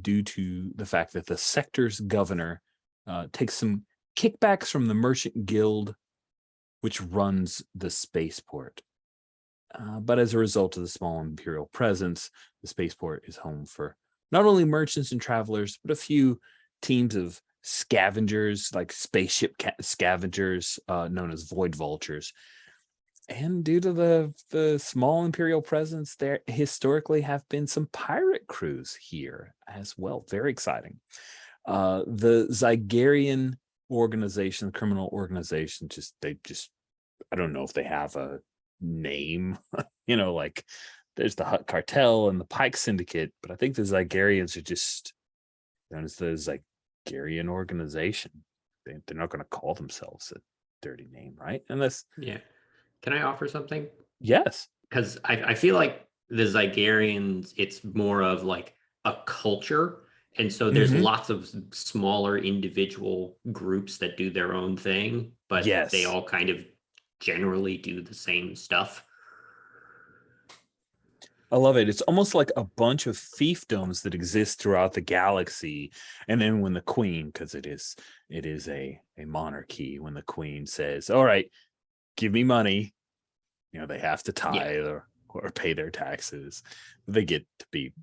A: due to the fact that the sector's governor takes some kickbacks from the Merchant Guild, which runs the spaceport. But as a result of the small Imperial presence, the spaceport is home for not only merchants and travelers, but a few teams of scavengers, like spaceship scavengers known as Void Vultures. And due to the small Imperial presence, there historically have been some pirate crews here as well. Very exciting. The Zygarian organization, criminal organization, I don't know if they have a name, like there's the Hutt Cartel and the Pike Syndicate, but I think the Zygarians are just known as the Zygarian organization. They're not going to call themselves a dirty name, right? Unless,
C: yeah. Can I offer something?
A: Yes.
C: Because I feel like the Zygarians, it's more of like a culture, And so there's
A: Mhm.
C: lots of smaller individual groups that do their own thing, but they
A: Yes.
C: all kind of generally do the same stuff.
A: I love it. It's almost like a bunch of fiefdoms that exist throughout the galaxy. And then when the queen, because it is a monarchy, when the queen says, all right, give me money, they have to tithe or pay their taxes. They get to be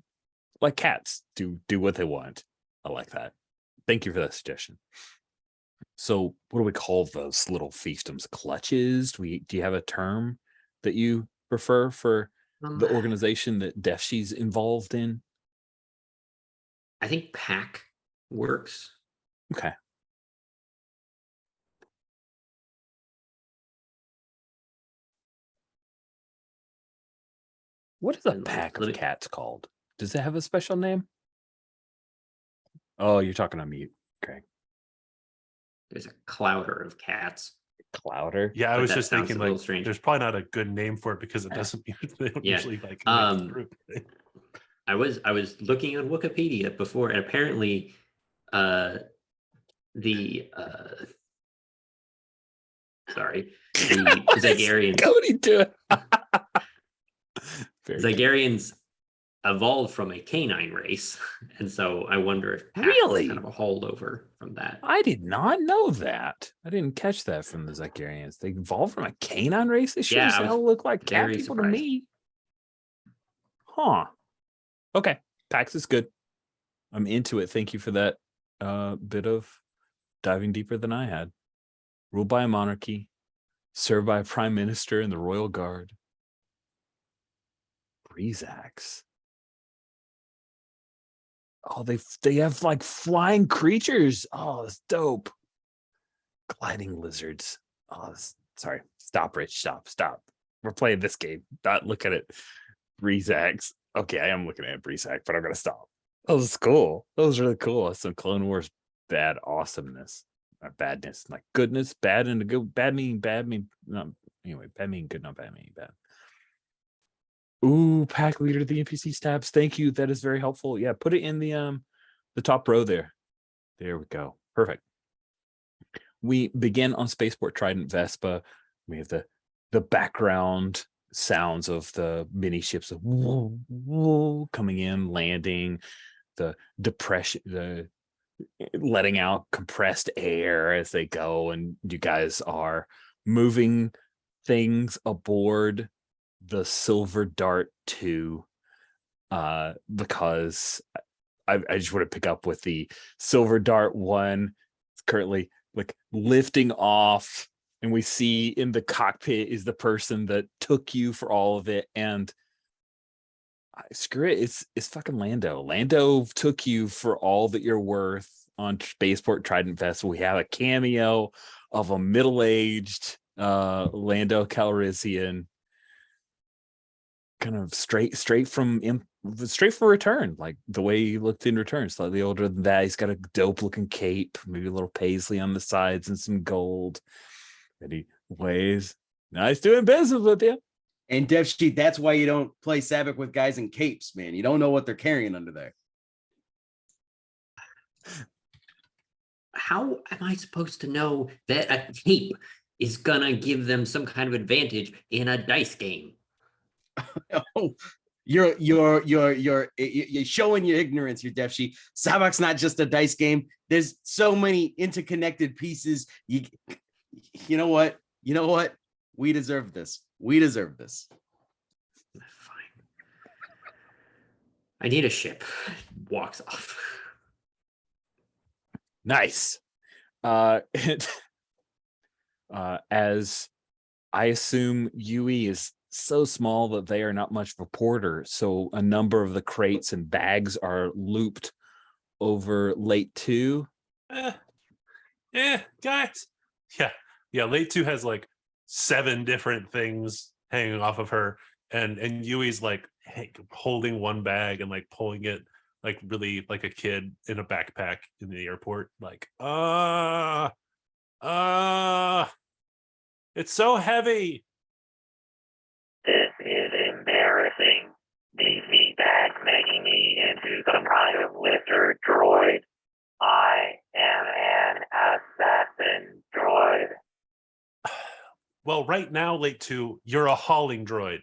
A: like cats, do what they want. I like that. Thank you for that suggestion. So what do we call those little fiefdoms? Clutches? Do you have a term that you prefer for the organization that Defshi's involved in?
C: I think pack works.
A: Okay. What is a
C: And
A: pack
C: let
A: of
C: me-
A: cats called? Does it have a special name? Oh, you're talking on mute. Okay.
C: There's a clouder of cats.
A: Clouder.
B: Yeah, I
C: But
B: was
C: that
B: just
C: sounds
B: thinking
C: a little
B: like
C: strange.
B: there's probably not a good name for it because it doesn't they don't
C: Yeah.
B: usually like name this group.
C: I was looking on Wikipedia before, and apparently the Zygarians.
A: Cody do it. Very good.
C: Zygarians evolved from a canine race, and so I wonder if pack
A: Really?
C: is kind of a holdover from that.
A: I did not know that. I didn't catch that from the Zygarians. They evolved from a canine race. They sure
C: Yeah,
A: as
C: I was
A: hell look like cat
C: very
A: people to
C: surprised.
A: me. Huh. Okay. Pax is good. I'm into it. Thank you for that bit of diving deeper than I had. Ruled by a monarchy, served by a prime minister and the royal guard. Breezax. Oh, they have like flying creatures. Oh, that's dope. Gliding lizards. Oh, sorry. Stop, Rich. Stop. We're playing this game. Not look at it. Breezax. Okay, I am looking at Breezax, but I'm gonna stop. That was cool. That was really cool. That's some Clone Wars bad awesomeness. Badness. Like goodness, bad and good. Bad meaning no, anyway, bad meaning good, not bad meaning bad. Ooh, pack leader to the NPC stabs. Thank you. That is very helpful. Yeah, put it in the top row there. There we go. Perfect. We begin on Spaceport Trident Vespa. We have the background sounds of the mini ships of whoa, whoa, coming in, landing, the depression, the letting out compressed air as they go, and you guys are moving things aboard the Silver Dart 2 because I just want to pick up with the Silver Dart 1. It's currently like lifting off, and we see in the cockpit is the person that took you for all of it, and screw it, it's fucking Lando took you for all that you're worth on Spaceport Trident Festival. We have a cameo of a middle-aged Lando Calrissian, kind of straight from Return, like the way he looked in Return, slightly older than that. He's got a dope looking cape, maybe a little paisley on the sides and some gold, and he waves. Nice doing business with you.
D: And Dev Sheet, that's why you don't play Sabbath with guys in capes, man. You don't know what they're carrying under there.
C: How am I supposed to know that a cape is gonna give them some kind of advantage in a dice game?
D: Oh, you're showing your ignorance, your Dev Sheet. Sabac's not just a dice game. There's so many interconnected pieces. You know what? We deserve this.
C: Fine. I need a ship. Walks off.
A: Nice. As I assume Yui is so small that they are not much of a porter, so a number of the crates and bags are looped over Late 2.
B: Guys. Yeah. Late 2 has like 7 different things hanging off of her, and Yui's like holding one bag and like pulling it like really like a kid in a backpack in the airport, like it's so heavy.
E: This is embarrassing. These meat bags making me into some kind of lizard droid. I am an assassin droid.
B: Well, right now, Late 2, you're a hauling droid.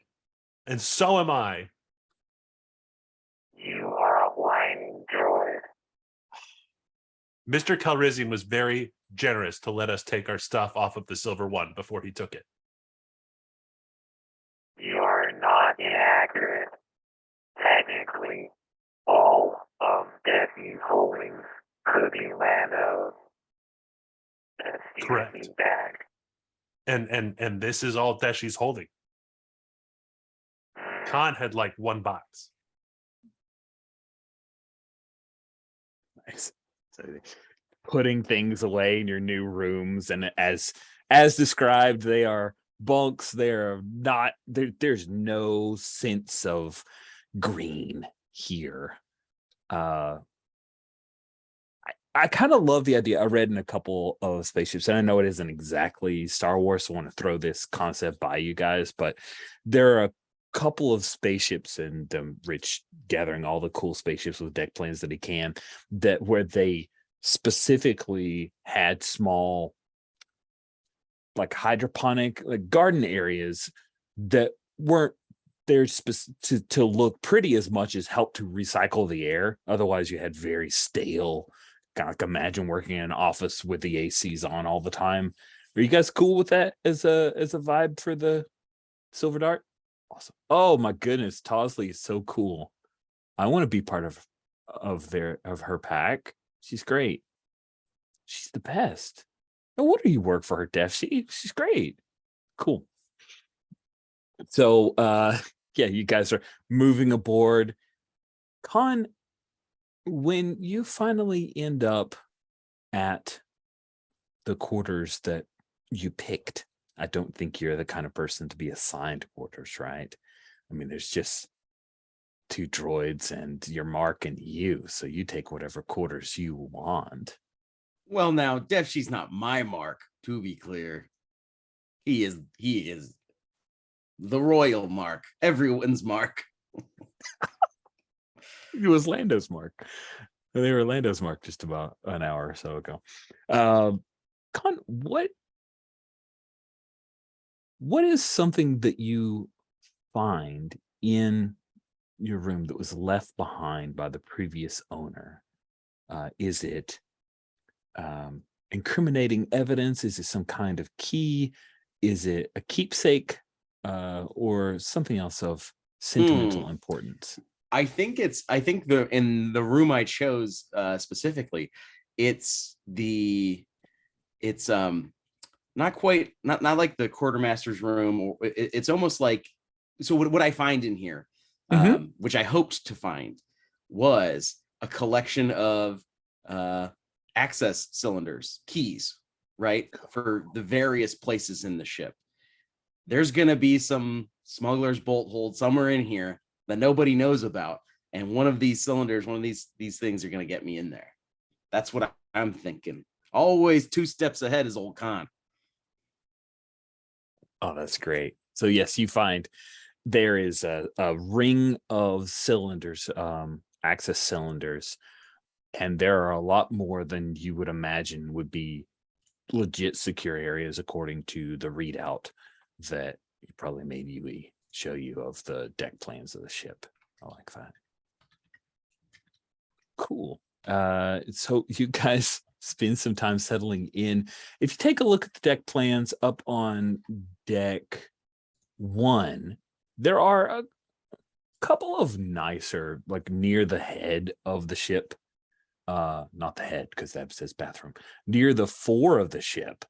B: And so am I.
E: You are a whining droid.
B: Mr. Calrissian was very generous to let us take our stuff off of the Silver One before he took it.
E: You are not inaccurate. Technically, all of Deputy's holdings could be Lando's. That's the
B: Correct.
E: meat bag.
B: And this is all Deshi's holding. Khan had like one box.
A: Nice. So putting things away in your new rooms, and as described, they are bunks. They're not there's no sense of green here. I kind of love the idea. I read in a couple of spaceships, and I know it isn't exactly Star Wars, so I want to throw this concept by you guys, but there are a couple of spaceships, and Rich gathering all the cool spaceships with deck plans that he can, that where they specifically had small, like hydroponic, like garden areas that weren't there to look pretty as much as help to recycle the air. Otherwise, you had very stale. Kind of like imagine working in an office with the ACs on all the time. Are you guys cool with that as a vibe for the Silver Dart? Awesome. Oh my goodness, Tosley is so cool. I want to be part of her pack. She's great. She's the best. No wonder you work for her, Def. She's great. Cool. So yeah, you guys are moving aboard. Khan, when you finally end up at the quarters that you picked, I don't think you're the kind of person to be assigned quarters, right? I mean, there's just 2 droids and your Mark and you, so you take whatever quarters you want.
D: Well, now, Defshi's not my Mark, to be clear. He is the royal Mark, everyone's Mark.
A: It was Lando's Mark. They were Lando's Mark just about an hour or so ago. Con, what is something that you find in your room that was left behind by the previous owner? Is it incriminating evidence? Is it some kind of key? Is it a keepsake, or something else of sentimental importance?
D: I think in the room I chose specifically, it's not quite not like the quartermaster's room, or it's almost like, so what I find in here, which I hoped to find, was a collection of access cylinders, keys, right, for the various places in the ship. There's gonna be some smuggler's bolt hold somewhere in here that nobody knows about, and one of these cylinders, one of these things are going to get me in there. That's what I'm thinking. Always 2 steps ahead is old Khan.
A: Oh, that's great. So yes, you find there is a ring of cylinders, access cylinders, and there are a lot more than you would imagine would be legit secure areas according to the readout that probably maybe we show you of the deck plans of the ship. I like that. Cool. So you guys spend some time settling in. If you take a look at the deck plans up on deck 1, there are a couple of nicer, like near the head of the ship. Not the head, because that says bathroom. Near the fore of the ship,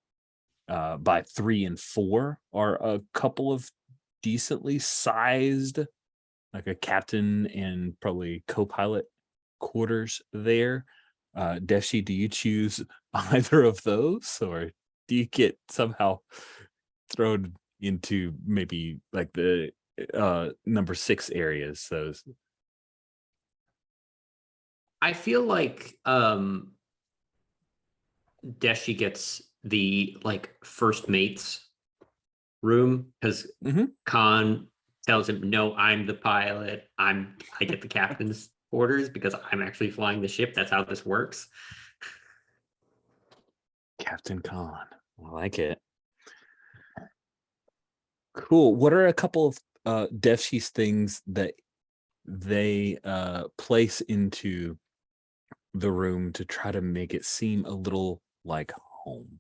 A: by 3 and 4, are a couple of decently sized, like a captain and probably co-pilot quarters there. Deshi, do you choose either of those, or do you get somehow thrown into maybe like the number 6 areas? Those,
C: I feel like Deshi gets the like first mates room, because Khan tells him, "No, I'm the pilot. I get the captain's orders because I'm actually flying the ship. That's how this works."
A: Captain Khan. I like it. Cool. What are a couple of Death Sheath things that they place into the room to try to make it seem a little like home?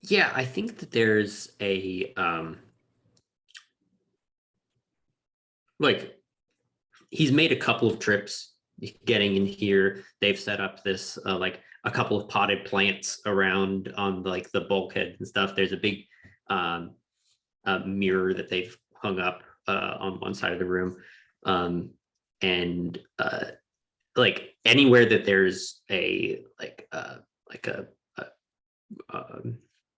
C: Yeah, I think that there's a like he's made a couple of trips getting in here. They've set up this like a couple of potted plants around on like the bulkhead and stuff. There's a big mirror that they've hung up on one side of the room, and like anywhere that there's a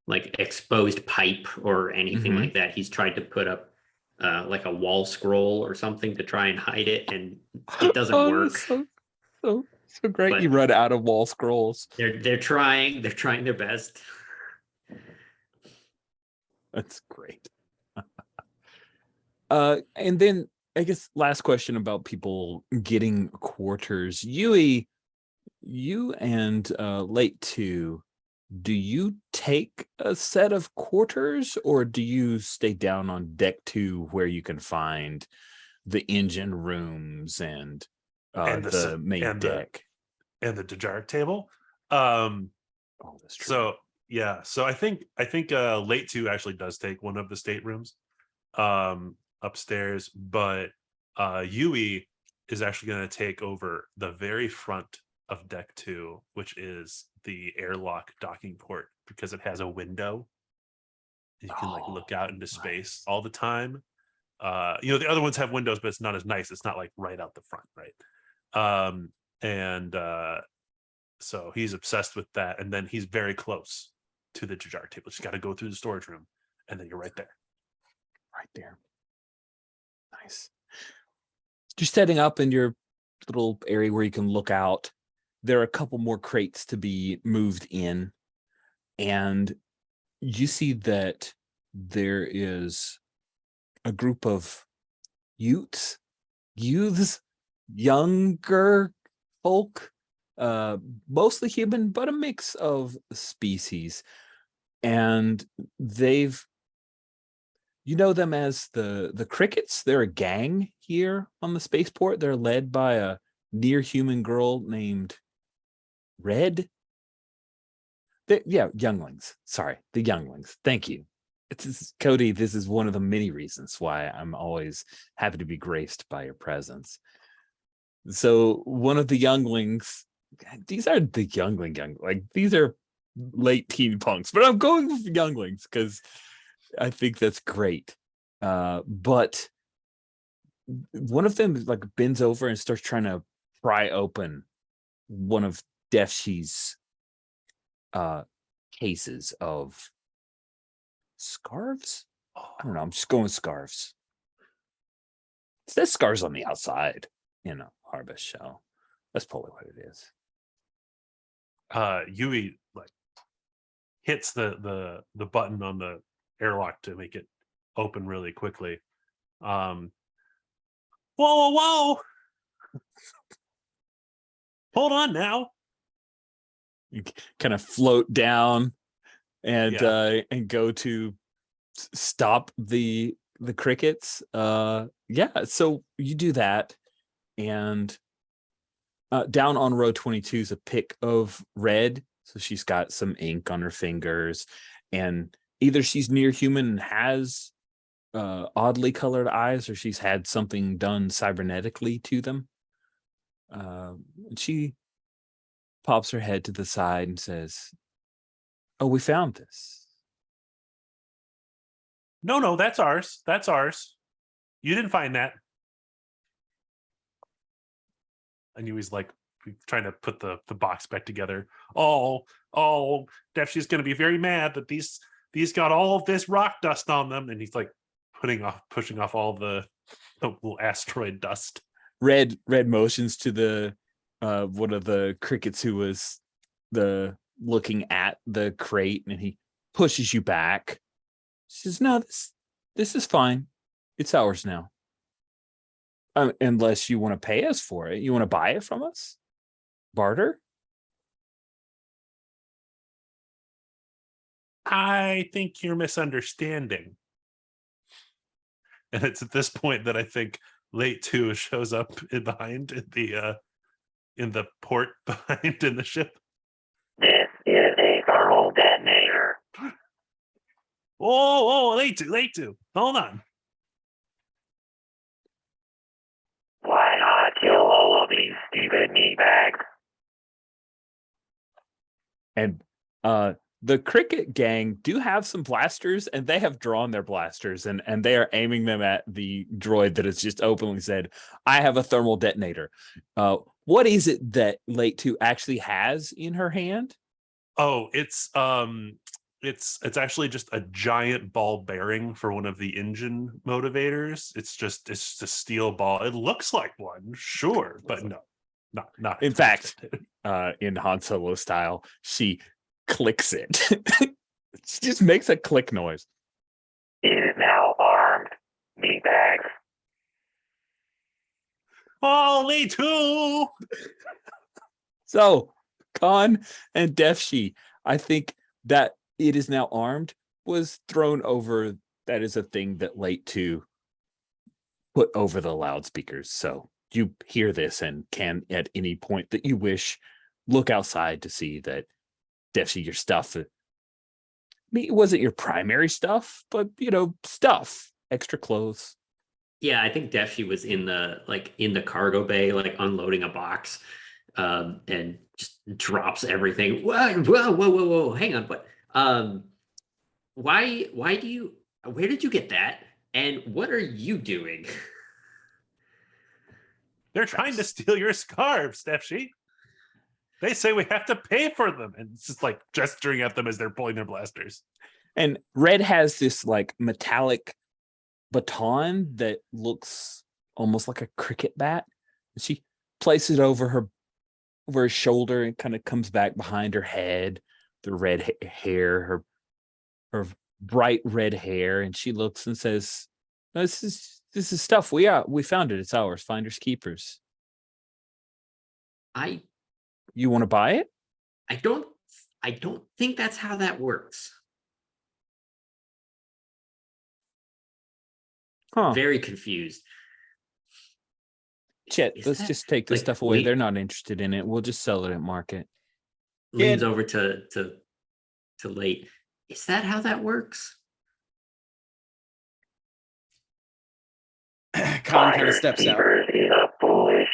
C: like exposed pipe or anything
A: Mhm.
C: like that, he's tried to put up like a wall scroll or something to try and hide it, and it doesn't
A: Oh,
C: work.
A: that's so great.
C: But
A: you run out of wall scrolls.
C: they're trying their best.
A: That's great. And then I guess last question about people getting quarters. Yui, you and Late 2, do you take a set of quarters or do you stay down on deck 2 where you can find the engine rooms and the main deck?
B: And the Dejarik table.
A: Oh, that's true.
B: So yeah, so I think Late 2 actually does take one of the staterooms upstairs, but Yui is actually going to take over the very front of deck 2, which is the airlock docking port, because it has a window. You can like look out into space all the time. The other ones have windows, but it's not as nice. It's not like right out the front, right? So he's obsessed with that, and then he's very close to the Dejarik table. Just got to go through the storage room, and then you're right there.
A: Right there. Nice. Just setting up in your little area where you can look out. There are a couple more crates to be moved in, and you see that there is a group of youths, younger folk, mostly human, but a mix of species. And you know them as the Crickets. They're a gang here on the spaceport. They're led by a near human girl named Red. Younglings. Sorry, the younglings. Thank you. Cody, this is one of the many reasons why I'm always happy to be graced by your presence. So one of the younglings, these are the these are late teen punks, but I'm going with younglings because I think that's great. But one of them like bends over and starts trying to pry open one of Death Sheath's cases of scarves. I don't know. I'm just going with scarves. It says scarves on the outside, Harvest Shell. That's probably what it is.
B: Yui like hits the button on the airlock to make it open really quickly. Whoa! Hold on now.
A: You kind of float down and go to stop the crickets. So you do that, and down on row 22 is a pic of Red. So she's got some ink on her fingers, and either she's near human and has oddly colored eyes, or she's had something done cybernetically to them. She pops her head to the side and says, "Oh, we found this."
B: No, that's ours. That's ours. You didn't find that. And he was like trying to put the box back together. Oh, Death Sheath's gonna be very mad that these got all of this rock dust on them, and he's like pushing off all the little asteroid dust.
A: Red motions to the one of the crickets who was looking at the crate, and he pushes you back. She says, "No, this is fine. It's ours now. Unless you want to pay us for it. You want to buy it from us? Barter?
B: I think you're misunderstanding. And it's at this point that I think Late 2 shows up in the port behind in the ship.
E: This is a thermal detonator.
B: Oh, Late 2. Hold on.
E: Why not kill all of these stupid meatbags?
A: And the cricket gang do have some blasters, and they have drawn their blasters, and they are aiming them at the droid that has just openly said, I have a thermal detonator. What is it that Late 2 actually has in her hand?
B: Oh, it's actually just a giant ball bearing for one of the engine motivators. It's a steel ball. It looks like one, sure, but no, not.
A: In fact, in Han Solo style, she clicks it. She just makes a click noise.
E: It is now armed. Meatbags.
B: Holy two!
A: So, Khan and Defshi, I think that it is now armed was thrown over. That is a thing that Late 2 put over the loudspeakers. So you hear this and can, at any point that you wish, look outside to see that Defshi, your stuff. I mean, it wasn't your primary stuff, but stuff, extra clothes.
C: Yeah, I think Defshi was in the cargo bay, like unloading a box, and just drops everything. Whoa! Hang on, what? Why do you? Where did you get that? And what are you doing?
B: They're trying to steal your scarves, Defshi. They say we have to pay for them, and it's just like gesturing at them as they're pulling their blasters.
A: And Red has this like metallic baton that looks almost like a cricket bat. She places it over her shoulder and kind of comes back behind her head. The red hair, her bright red hair, and she looks and says, no, "This is stuff we found it. It's ours. Finders keepers. You want to buy it?
C: I don't think that's how that works.
A: Huh.
C: Very confused.
A: Chet,
C: Is
A: let's
C: that-
A: just take this
C: like,
A: stuff away.
C: wait.
A: They're not interested in it. We'll just sell it at market."
C: Leans over to Late. Is that how that works?
D: Khan kind of steps out.
E: Keepers is a foolish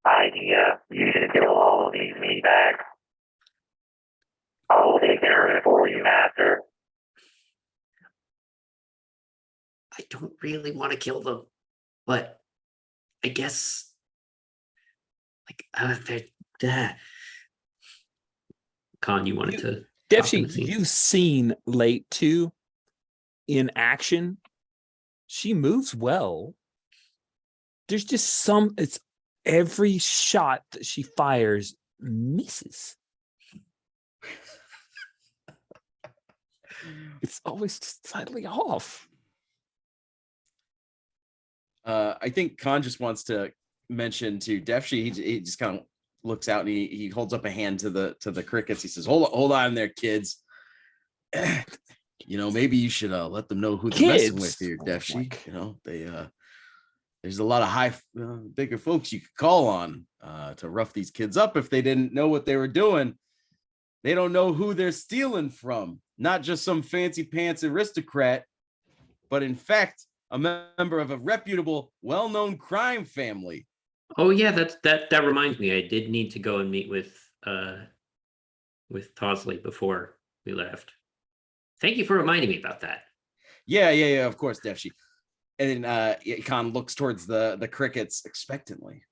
E: idea. You should kill all of these meatbags. I will take care of it for you, Master.
C: I don't really want to kill them, but I guess Khan, you wanted to.
A: Defshi, you've seen Late 2 in action. She moves well. There's just it's every shot that she fires misses. It's always just slightly off.
D: I think Khan just wants to mention to Defshi, he just kind of looks out and he holds up a hand to the crickets. He says, hold on there, kids. Maybe you should let them know who they're messing with here, Defshi. They there's a lot of bigger folks you could call on to rough these kids up if they didn't know what they were doing. They don't know who they're stealing from. Not just some fancy pants aristocrat, but in fact, a member of a reputable, well-known crime family.
C: Oh yeah, that reminds me. I did need to go and meet with Tosley before we left. Thank you for reminding me about that.
D: Yeah, of course, Defshi. And Khan looks towards the crickets expectantly.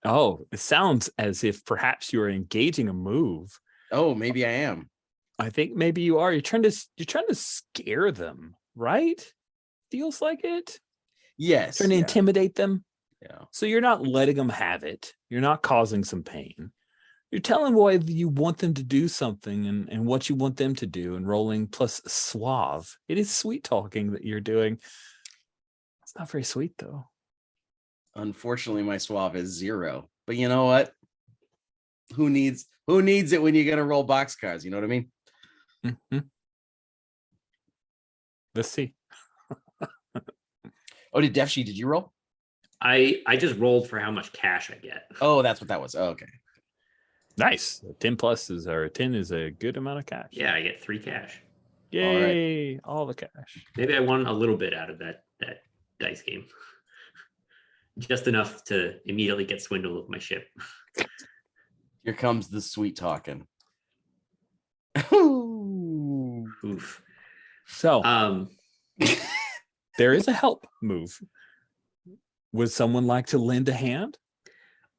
A: Oh, it sounds as if perhaps you are engaging a move.
D: Oh, maybe I am.
A: I think maybe you are. You're trying to scare them, right? Feels like it.
D: Yes.
A: Trying to intimidate them.
D: Yeah.
A: So you're not letting them have it. You're not causing some pain. You're telling why you want them to do something and what you want them to do, and rolling plus suave. It is sweet talking that you're doing. It's not very sweet though.
D: Unfortunately, my suave is 0. But you know what? Who needs it when you're gonna roll boxcars? You know what I mean?
A: Mm-hmm. Let's see.
D: Oh, did you roll?
C: I just rolled for how much cash I get.
D: Oh, that's what that was. Oh, okay.
A: Nice. 10 plus is or 10 is a good amount of cash.
C: Yeah, I get 3 cash.
A: Yay! All the cash.
C: Maybe I won a little bit out of that dice game. Just enough to immediately get swindled with my ship.
D: Here comes the sweet talking.
C: Oof.
A: So there is a help move. Would someone like to lend a hand?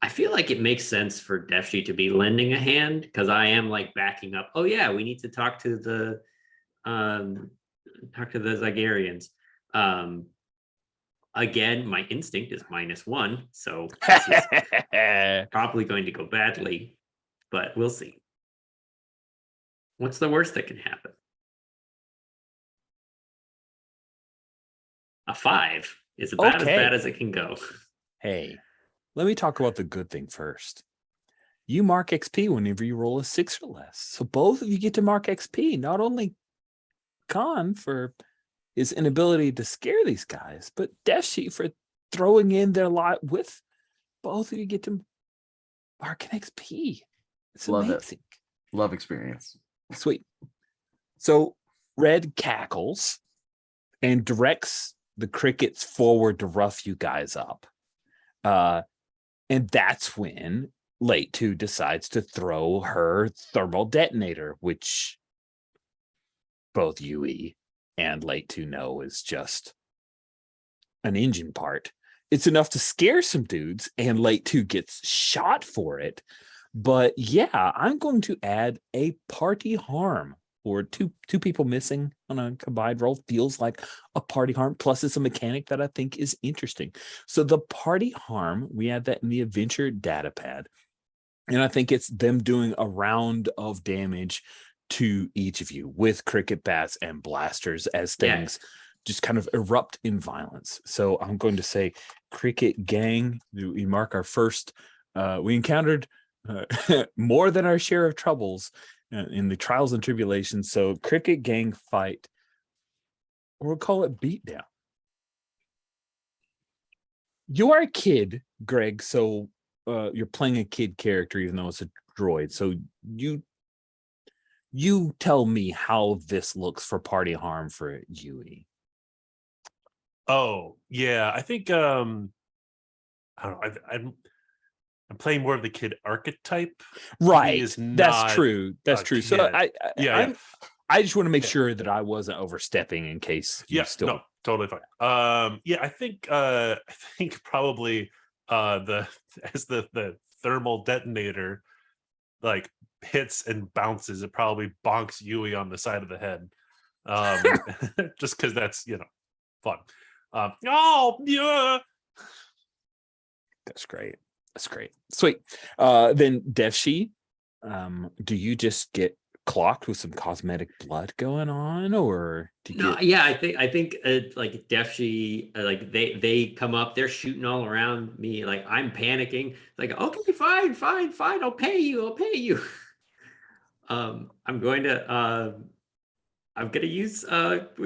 C: I feel like it makes sense for Defshi to be lending a hand because I am like backing up. Oh yeah, we need to talk to the Zygarians. Again, my instinct is -1, so this is probably going to go badly, but we'll see. What's the worst that can happen? A 5 is about as bad as it can go.
A: Hey, let me talk about the good thing first. You mark XP whenever you roll a 6 or less. So both of you get to mark XP, not only Khan for his inability to scare these guys, but Defshi for throwing in their lot with both of you get to mark an XP. It's
D: Love
A: amazing.
D: it. Love experience.
A: Sweet. So Red cackles and directs the crickets forward to rough you guys up. And that's when Late 2 decides to throw her thermal detonator, which both Yui and Late 2 know is just an engine part. It's enough to scare some dudes, and Late 2 gets shot for it. But yeah, I'm going to add a party harm, or two people missing on a combined roll feels like a party harm. Plus, it's a mechanic that I think is interesting. So the party harm, we add that in the adventure data pad. And I think it's them doing a round of damage to each of you with cricket bats and blasters as things just kind of erupt in violence. So I'm going to say cricket gang, we mark our first, we encountered more than our share of troubles in the trials and tribulations. So cricket gang fight, or we'll call it beatdown. You are a kid, Greg, so you're playing a kid character, even though it's a droid. So you tell me how this looks for party harm for Yui.
B: Oh yeah, I think I don't know. I'm playing more of the kid archetype.
A: Right.
B: He is
A: That's
B: not
A: true. That's true.
B: kid.
A: So
B: Yeah.
A: I just want to make sure that I wasn't overstepping in case you still.
B: No, totally fine. Yeah, I think probably the thermal detonator like hits and bounces, it probably bonks Yui on the side of the head. Just because that's fun. Oh yeah.
A: That's great. That's great. Sweet. Then Defshi, do you just get clocked with some cosmetic blood going on, or do you
C: No, yeah, I think like Defshi, like they come up, they're shooting all around me, like I'm panicking. Like, okay, fine, I'll pay you. I'm going to use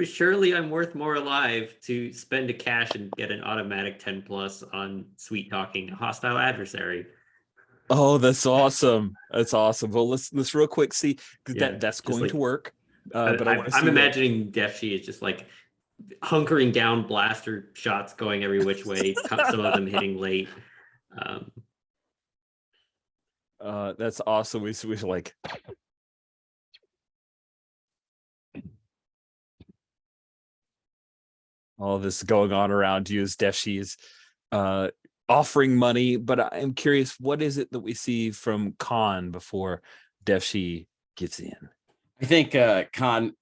C: surely I'm worth more alive to spend a cash and get an automatic 10+ on sweet talking a hostile adversary.
A: Oh, that's awesome. That's awesome. Well, let's real quick see, because that's going
C: like,
A: to work. But
C: I'm imagining Defshi is just like hunkering down, blaster shots going every which way, some of them hitting Late.
A: That's awesome. We like all this going on around you as Defshi is offering money, but I'm curious, what is it that we see from Khan before Defshi gets in?
D: I think Khan,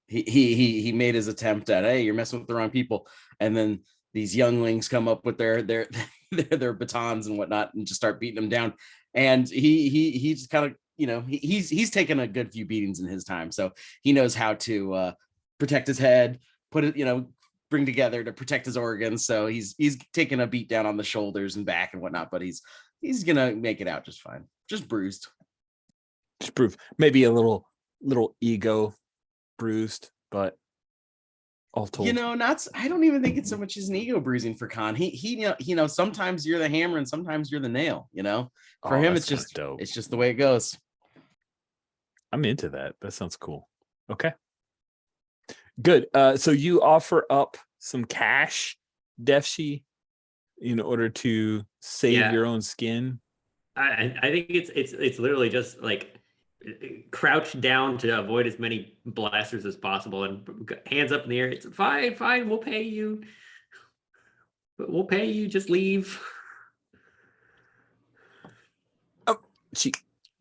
D: he made his attempt at, hey, you're messing with the wrong people, and then these younglings come up with their their batons and whatnot and just start beating them down, and he just kind of he's taken a good few beatings in his time, so he knows how to protect his head, put it bring together to protect his organs. So he's taking a beat down on the shoulders and back and whatnot, but he's gonna make it out just fine. Just bruised.
A: Just proof. Maybe a little ego bruised, but all told.
D: You know, I don't even think it's so much as an ego bruising for Khan. He sometimes you're the hammer and sometimes you're the nail, For him, it's just
A: dope.
D: It's just the way it goes.
A: I'm into that. That sounds cool. Okay. Good. So you offer up some cash, Defshi, in order to save your own skin.
C: I think it's literally just like crouch down to avoid as many blasters as possible and hands up in the air. It's fine. We'll pay you. Just leave.
A: Oh,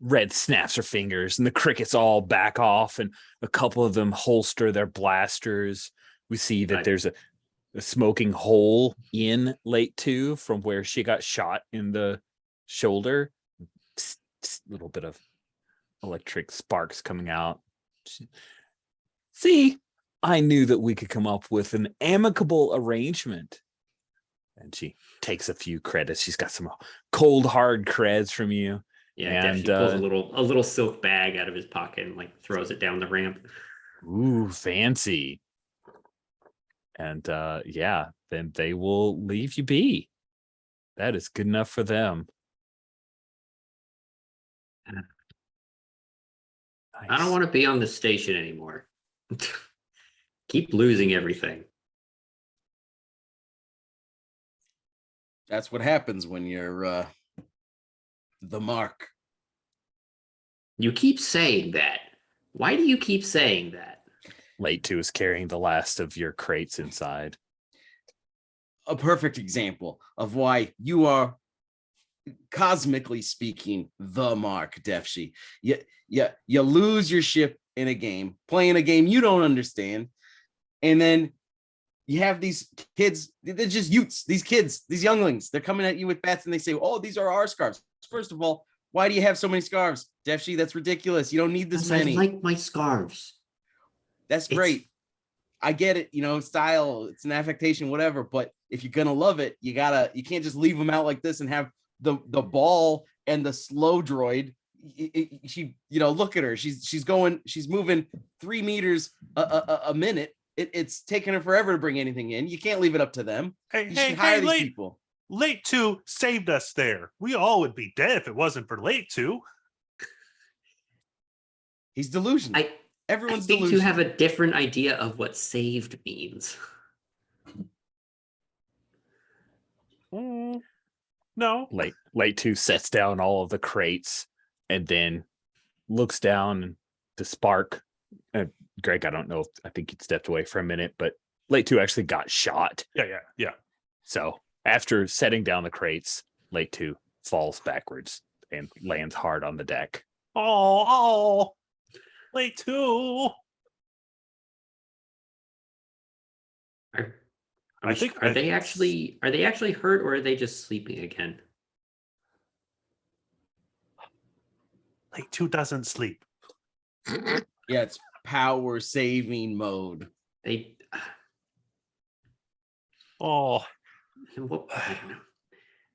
A: Red snaps her fingers and the crickets all back off and a couple of them holster their blasters. We see that there's a smoking hole in Late 2 from where she got shot in the shoulder. Little bit of electric sparks coming out. See, I knew that we could come up with an amicable arrangement. And she takes a few credits. She's got some cold hard creds from you.
C: Yeah, and she pulls a little silk bag out of his pocket and like throws it down the ramp.
A: Ooh, fancy. And then they will leave you be. That is good enough for them.
C: Nice. I don't want to be on the station anymore. Keep losing everything.
D: That's what happens when you're the mark.
C: You keep saying that. Why do you keep saying that?
A: Late 2 is carrying the last of your crates inside.
D: A perfect example of why you are, cosmically speaking, the mark, Defshi. You lose your ship in a game, playing a game you don't understand, and then you have these kids, they're just youths, these kids, these younglings, they're coming at you with bats and they say, oh, these are our scarves. First of all, why do you have so many scarves? Defshi, that's ridiculous. You don't need this many.
C: I like my scarves.
D: That's great. I get it, style, it's an affectation, whatever. But if you're gonna love it, you can't just leave them out like this and have the ball and the slow droid. She, look at her. She's moving 3 meters a minute. It's taking her forever to bring anything in. You can't leave it up to them.
B: Hey,
D: hire these people.
B: Late 2 saved us there. We all would be dead if it wasn't for Late 2.
D: He's delusional. Everyone's
C: I think
D: delusional.
C: you have a different idea of what saved means.
B: No.
A: Late 2 sets down all of the crates and then looks down to Spark. Greg, I don't know. I think he stepped away for a minute, but Late 2 actually got shot.
B: Yeah.
A: So after setting down the crates, Late 2 falls backwards and lands hard on the deck.
B: Oh, Late 2.
C: Are they actually hurt, or are they just sleeping again?
B: Late 2 doesn't sleep.
D: Yeah, it's power saving mode.
C: I
B: Oh,
C: don't know.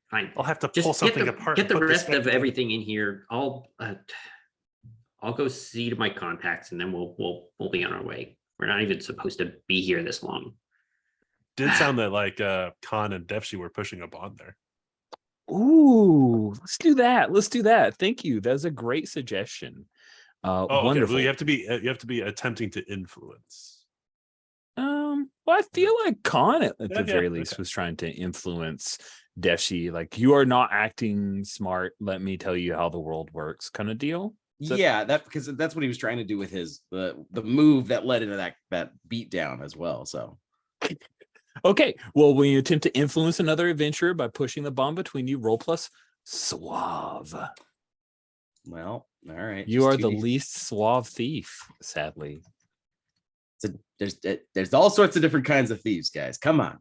C: Fine.
B: I'll have to pull something apart.
C: Get the
B: and put this
C: rest of
B: back.
C: everything in here. I'll go see to my contacts, and then we'll be on our way. We're not even supposed to be here this long.
B: Did sound that like Khan and Defshi were pushing a bond there.
A: Ooh, let's do that. Thank you. That's a great suggestion. Wonderful.
B: Well, you have to be attempting to influence.
A: Well, I feel like Khan at the very least was trying to influence Defshi. Like, you are not acting smart. Let me tell you how the world works, kind of deal.
D: Because that's what he was trying to do with his the move that led into that beat down as well. So
A: okay, well, when you attempt to influence another adventurer by pushing the bond between you, roll plus suave.
D: Well, all right.
A: You are the least suave thief, sadly.
D: So there's all sorts of different kinds of thieves, guys. Come on,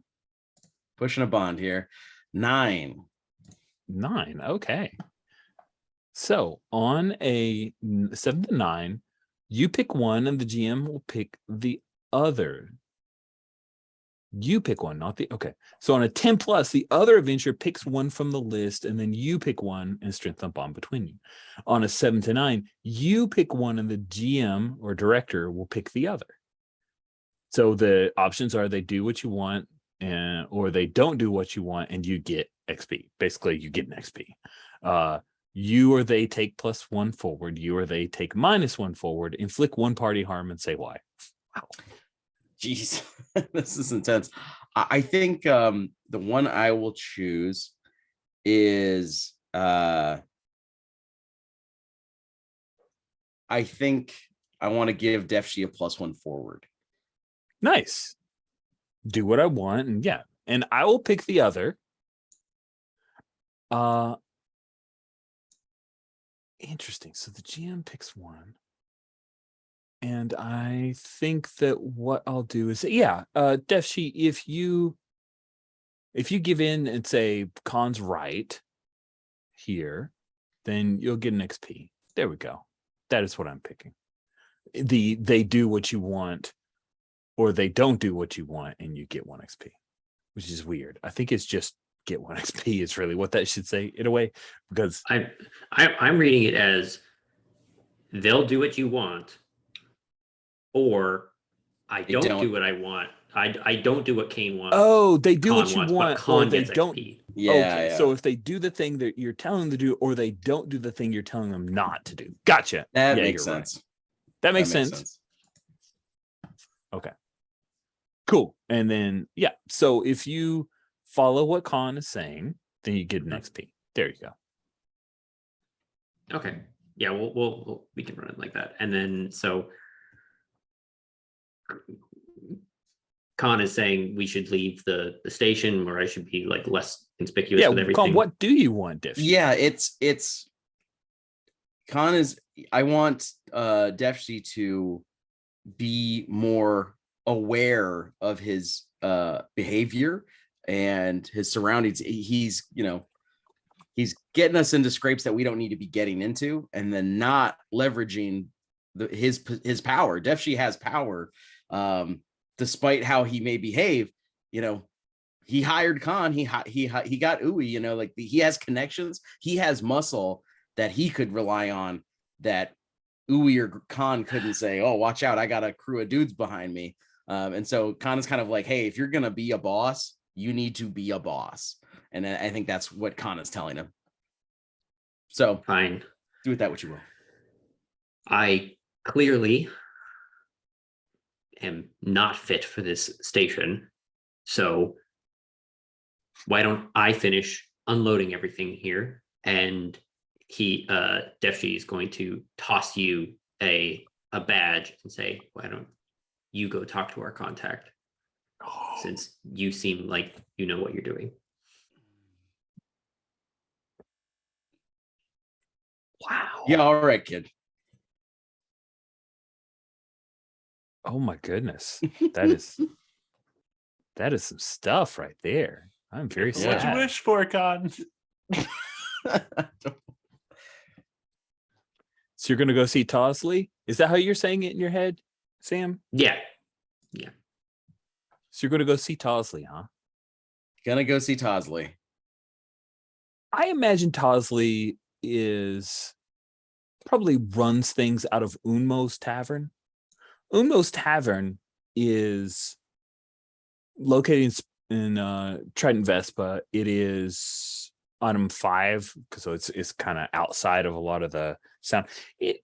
D: pushing a bond here. 9.
A: Okay. So on a 7 to 9, you pick one, and the GM will pick the other. You pick one, not the okay. So on a 10 plus, the other adventurer picks one from the list, and then you pick one and strengthen a bond between you. On a 7 to 9, you pick one, and the GM or director will pick the other. So the options are they do what you want, or they don't do what you want, and you get XP. Basically, you get an XP. You or they take +1 forward. You or they take -1 forward. Inflict one party harm and say why. Wow.
D: Jeez, this is intense. I think the one I will choose is I think I want to give Defshi a +1 forward.
A: Nice. Do what I want, and yeah, and I will pick the other. Interesting. So the GM picks one. And I think that what I'll do is, Defshi, if you give in and say Khan's right here, then you'll get an XP. There we go. That is what I'm picking. They do what you want, or they don't do what you want, and you get 1 XP, which is weird. I think it's just get 1 XP is really what that should say in a way, because
C: I'm reading it as they'll do what you want, or I don't do what I want. I don't do what Kane wants.
A: Oh, they do
C: Khan
A: what you
C: wants,
A: want,
C: but Khan
A: or they
C: gets
A: don't.
C: XP.
D: Yeah,
A: Okay,
D: yeah.
A: so if they do the thing that you're telling them to do, or they don't do the thing you're telling them not to do. Gotcha.
D: That
A: Yeah,
D: makes
A: you're right.
D: sense.
A: That makes sense. Okay. Cool. And then, so if you follow what Khan is saying, then you get an XP. There you go.
C: Okay. Yeah, we can run it like that. And then so Khan is saying we should leave the station, or I should be like less conspicuous with everything.
A: Khan, what do you want, Defshi?
D: Yeah, it's Khan is. I want Defshi to be more aware of his behavior and his surroundings. He's getting us into scrapes that we don't need to be getting into, and then not leveraging his power. Defshi has power, despite how he may behave. He hired Khan. He got Uwe. He has connections. He has muscle that he could rely on, that Uwe or Khan couldn't say, oh, watch out, I got a crew of dudes behind me. And so Khan is kind of like, hey, if you're gonna be a boss, you need to be a boss. And I think that's what Khan is telling him. So
C: fine.
D: Do with that what you will.
C: I clearly am not fit for this station. So why don't I finish unloading everything here? And Defshi is going to toss you a badge and say, why don't you go talk to our contact, since you seem like you know what you're doing.
A: Wow.
D: Yeah, all right, kid.
A: Oh my goodness. That is some stuff right there. I'm very sad.
B: What'd you wish for, Khan?
A: So you're gonna go see Tosley? Is that how you're saying it in your head, Sam?
C: Yeah.
A: So you're gonna go see Tosley, huh?
D: Gonna go see Tosley.
A: I imagine Tosley probably runs things out of Unmo's Tavern. Unmo's Tavern is located in Trident Vespa. It is item 5, so it's kind of outside of a lot of the sound. It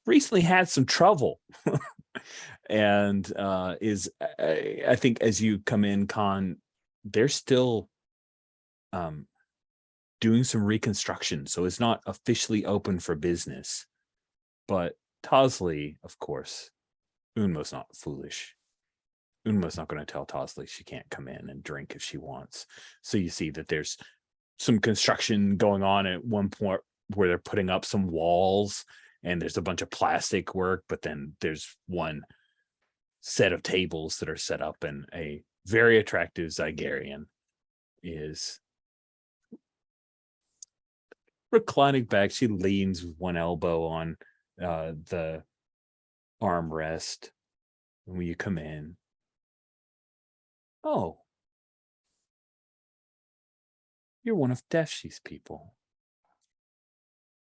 A: recently had some trouble, and I think as you come in, Khan, they're still doing some reconstruction, so it's not officially open for business. But Tosley, of course, Unmo's not foolish. Unmo's not going to tell Tosley she can't come in and drink if she wants. So you see that there's some construction going on at one point where they're putting up some walls, and there's a bunch of plastic work, but then there's one set of tables that are set up, and a very attractive Zygarian is reclining back. She leans with one elbow on the armrest when you come in. Oh. You're one of Defshi's people.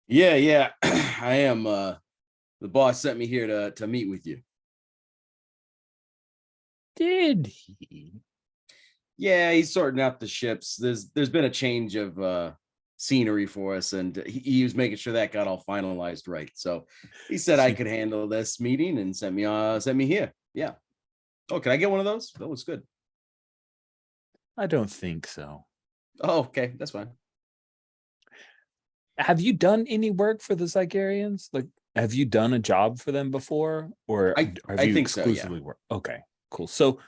D: Yeah. I am. The boss sent me here to meet with you.
A: Did he?
D: Yeah, he's sorting out the ships. There's been a change of scenery for us, and he was making sure that got all finalized right. So he said I could handle this meeting and sent me here. Yeah. Oh, can I get one of those? That looks good.
A: I don't think so.
D: Oh, okay, that's fine.
A: Have you done any work for the Zygarians? Like, have you done a job for them before, or
D: I
A: have you
D: think so, yeah.
A: exclusively worked? Okay, cool. So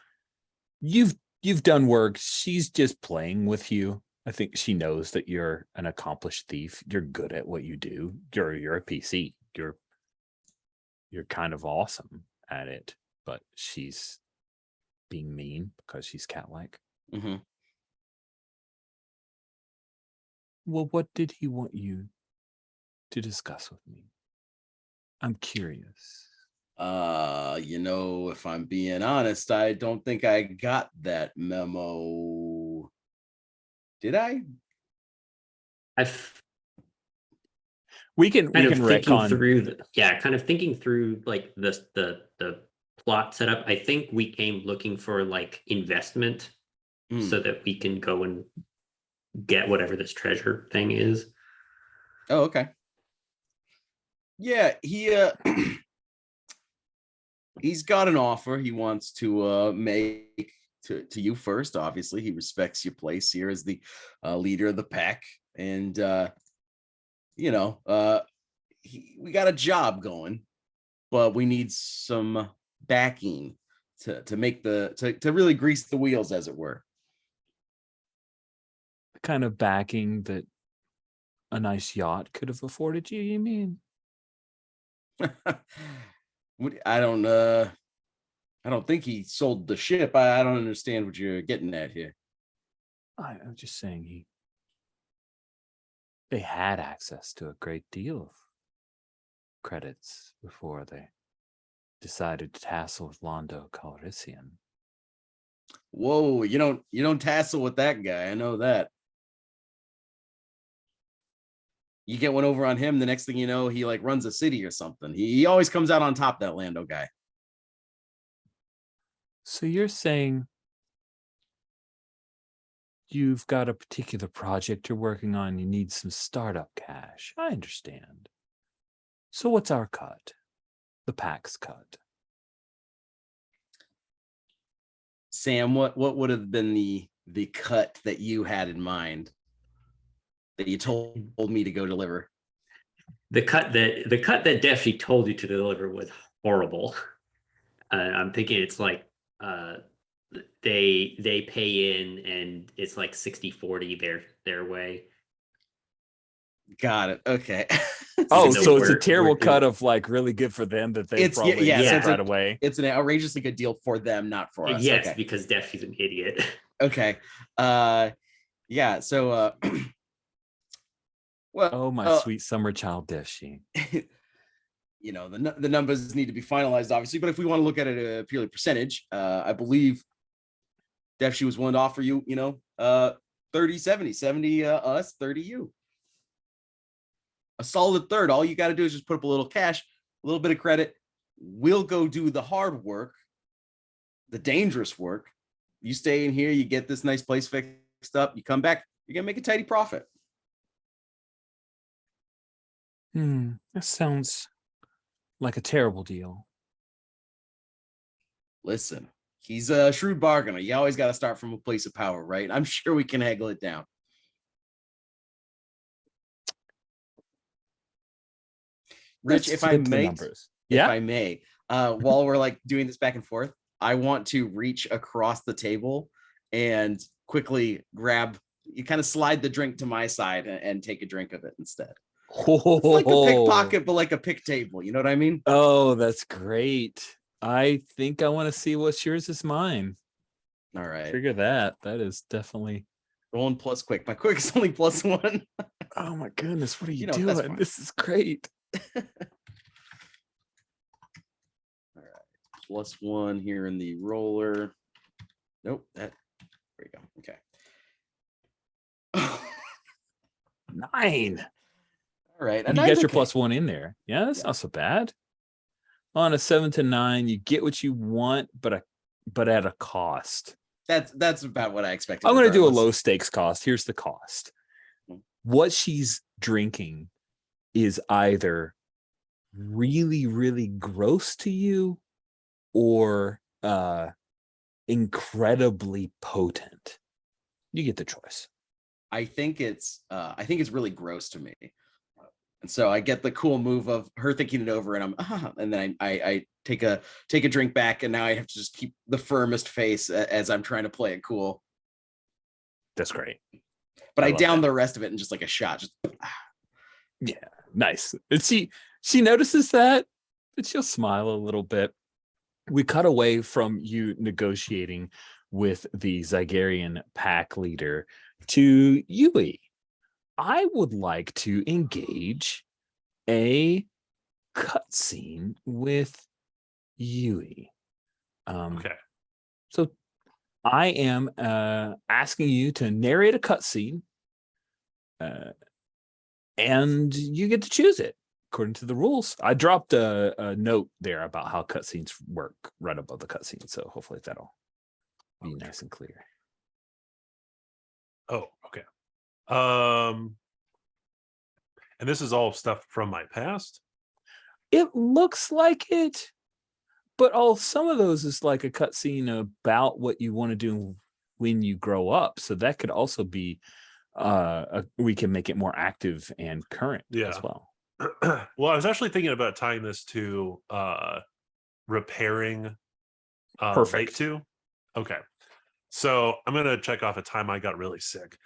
A: you've done work. She's just playing with you. I think she knows that you're an accomplished thief. You're good at what you do. You're a PC. You're kind of awesome at it, but she's being mean because she's cat-like.
D: Mm-hmm.
A: Well, what did he want you to discuss with me? I'm curious.
D: If I'm being honest, I don't think I got that memo. Did I?
A: We can
C: Kind of thinking
A: retcon
C: through kind of thinking through like the plot setup. I think we came looking for like investment so that we can go and get whatever this treasure thing is.
D: Oh, okay. Yeah, he's got an offer he wants to make to you first. Obviously, he respects your place here as the leader of the pack, and we got a job going, but we need some backing to make to really grease the wheels, as it were.
A: the kind of backing that a nice yacht could have afforded you, you mean?
D: I don't think he sold the ship. I don't understand what you're getting at here.
A: I'm just saying they had access to a great deal of credits before they decided to tassel with Lando Calrissian.
D: Whoa, you don't tassel with that guy. I know that. You get one over on him, the next thing you know, he like runs a city or something. He always comes out on top, that Lando guy.
A: So you're saying you've got a particular project you're working on, you need some startup cash. I understand. So what's our cut? The pack's cut.
D: Sam, what would have been the cut that you had in mind that you told me to go deliver?
C: The cut that Defshy told you to deliver was horrible. I'm thinking it's like they pay in and it's like 60-40 their way.
D: Got it. Okay.
A: Oh,
C: So
A: so it's a
C: we're
A: terrible
C: doing-
A: cut of like really good for them that they
D: It's
A: probably
C: yeah,
A: right away.
D: It's an outrageously good deal for them, not for us.
C: Yes,
D: Okay.
C: because Defshy's an idiot.
D: Okay. Yeah. So well,
A: Oh, my sweet summer child Deshi.
D: the numbers need to be finalized, obviously, but if we want to look at it purely percentage, I believe Defshy was willing to offer you, 30-70, 70 us, 30 you. A solid third. All you got to do is just put up a little cash, a little bit of credit. We'll go do the hard work, the dangerous work. You stay in here, you get this nice place fixed up, you come back, you're gonna make a tidy profit.
A: That sounds like a terrible deal.
D: Listen, he's a shrewd bargainer. You always got to start from a place of power, right? I'm sure we can haggle it down. Rich, if I may, while we're like doing this back and forth, I want to reach across the table and quickly grab, you kind of slide the drink to my side and take a drink of it instead. It's like a pickpocket, but like a pick table. You know what I mean?
A: Oh, that's great. I think I want to see what's yours is mine.
D: All right.
A: Trigger that. That is definitely
D: rolling plus quick. My quick is only +1.
A: Oh my goodness, what are you
D: that's
A: doing?
D: fine.
A: This is great.
D: All right. +1 here in the roller. Nope, that
A: 9.
D: All right.
A: And you got your +1 in there. Yeah, that's not so bad. On a 7 to 9, you get what you want, but at a cost.
D: That's about what I expected.
A: I'm going to do a
D: regardless.
A: low stakes cost. Here's the cost.
D: Hmm.
A: What she's drinking is either really, really gross to you or incredibly potent. You get the choice.
D: I think it's really gross to me. And so I get the cool move of her thinking it over, and and then I take a drink back, and now I have to just keep the firmest face as I'm trying to play it cool.
A: That's great.
D: But I
A: love
D: down
A: that.
D: the rest of it in just like a shot. Just
A: Yeah, nice. And she notices that, and she'll smile a little bit. We cut away from you negotiating with the Zygarian pack leader to Yui. I would like to engage a cutscene with Yui.
B: Okay.
A: So I am asking you to narrate a cutscene, and you get to choose it according to the rules. I dropped a note there about how cutscenes work right above the cutscene, so hopefully that'll be nice and clear.
B: Oh, okay. And this is all stuff from my past.
A: It looks like it, but some of those is like a cutscene about what you want to do when you grow up. So that could also be we can make it more active and current as well.
B: Well, I was actually thinking about tying this to repairing
A: Perfect.
B: late to. Okay. So I'm gonna check off a time I got really sick.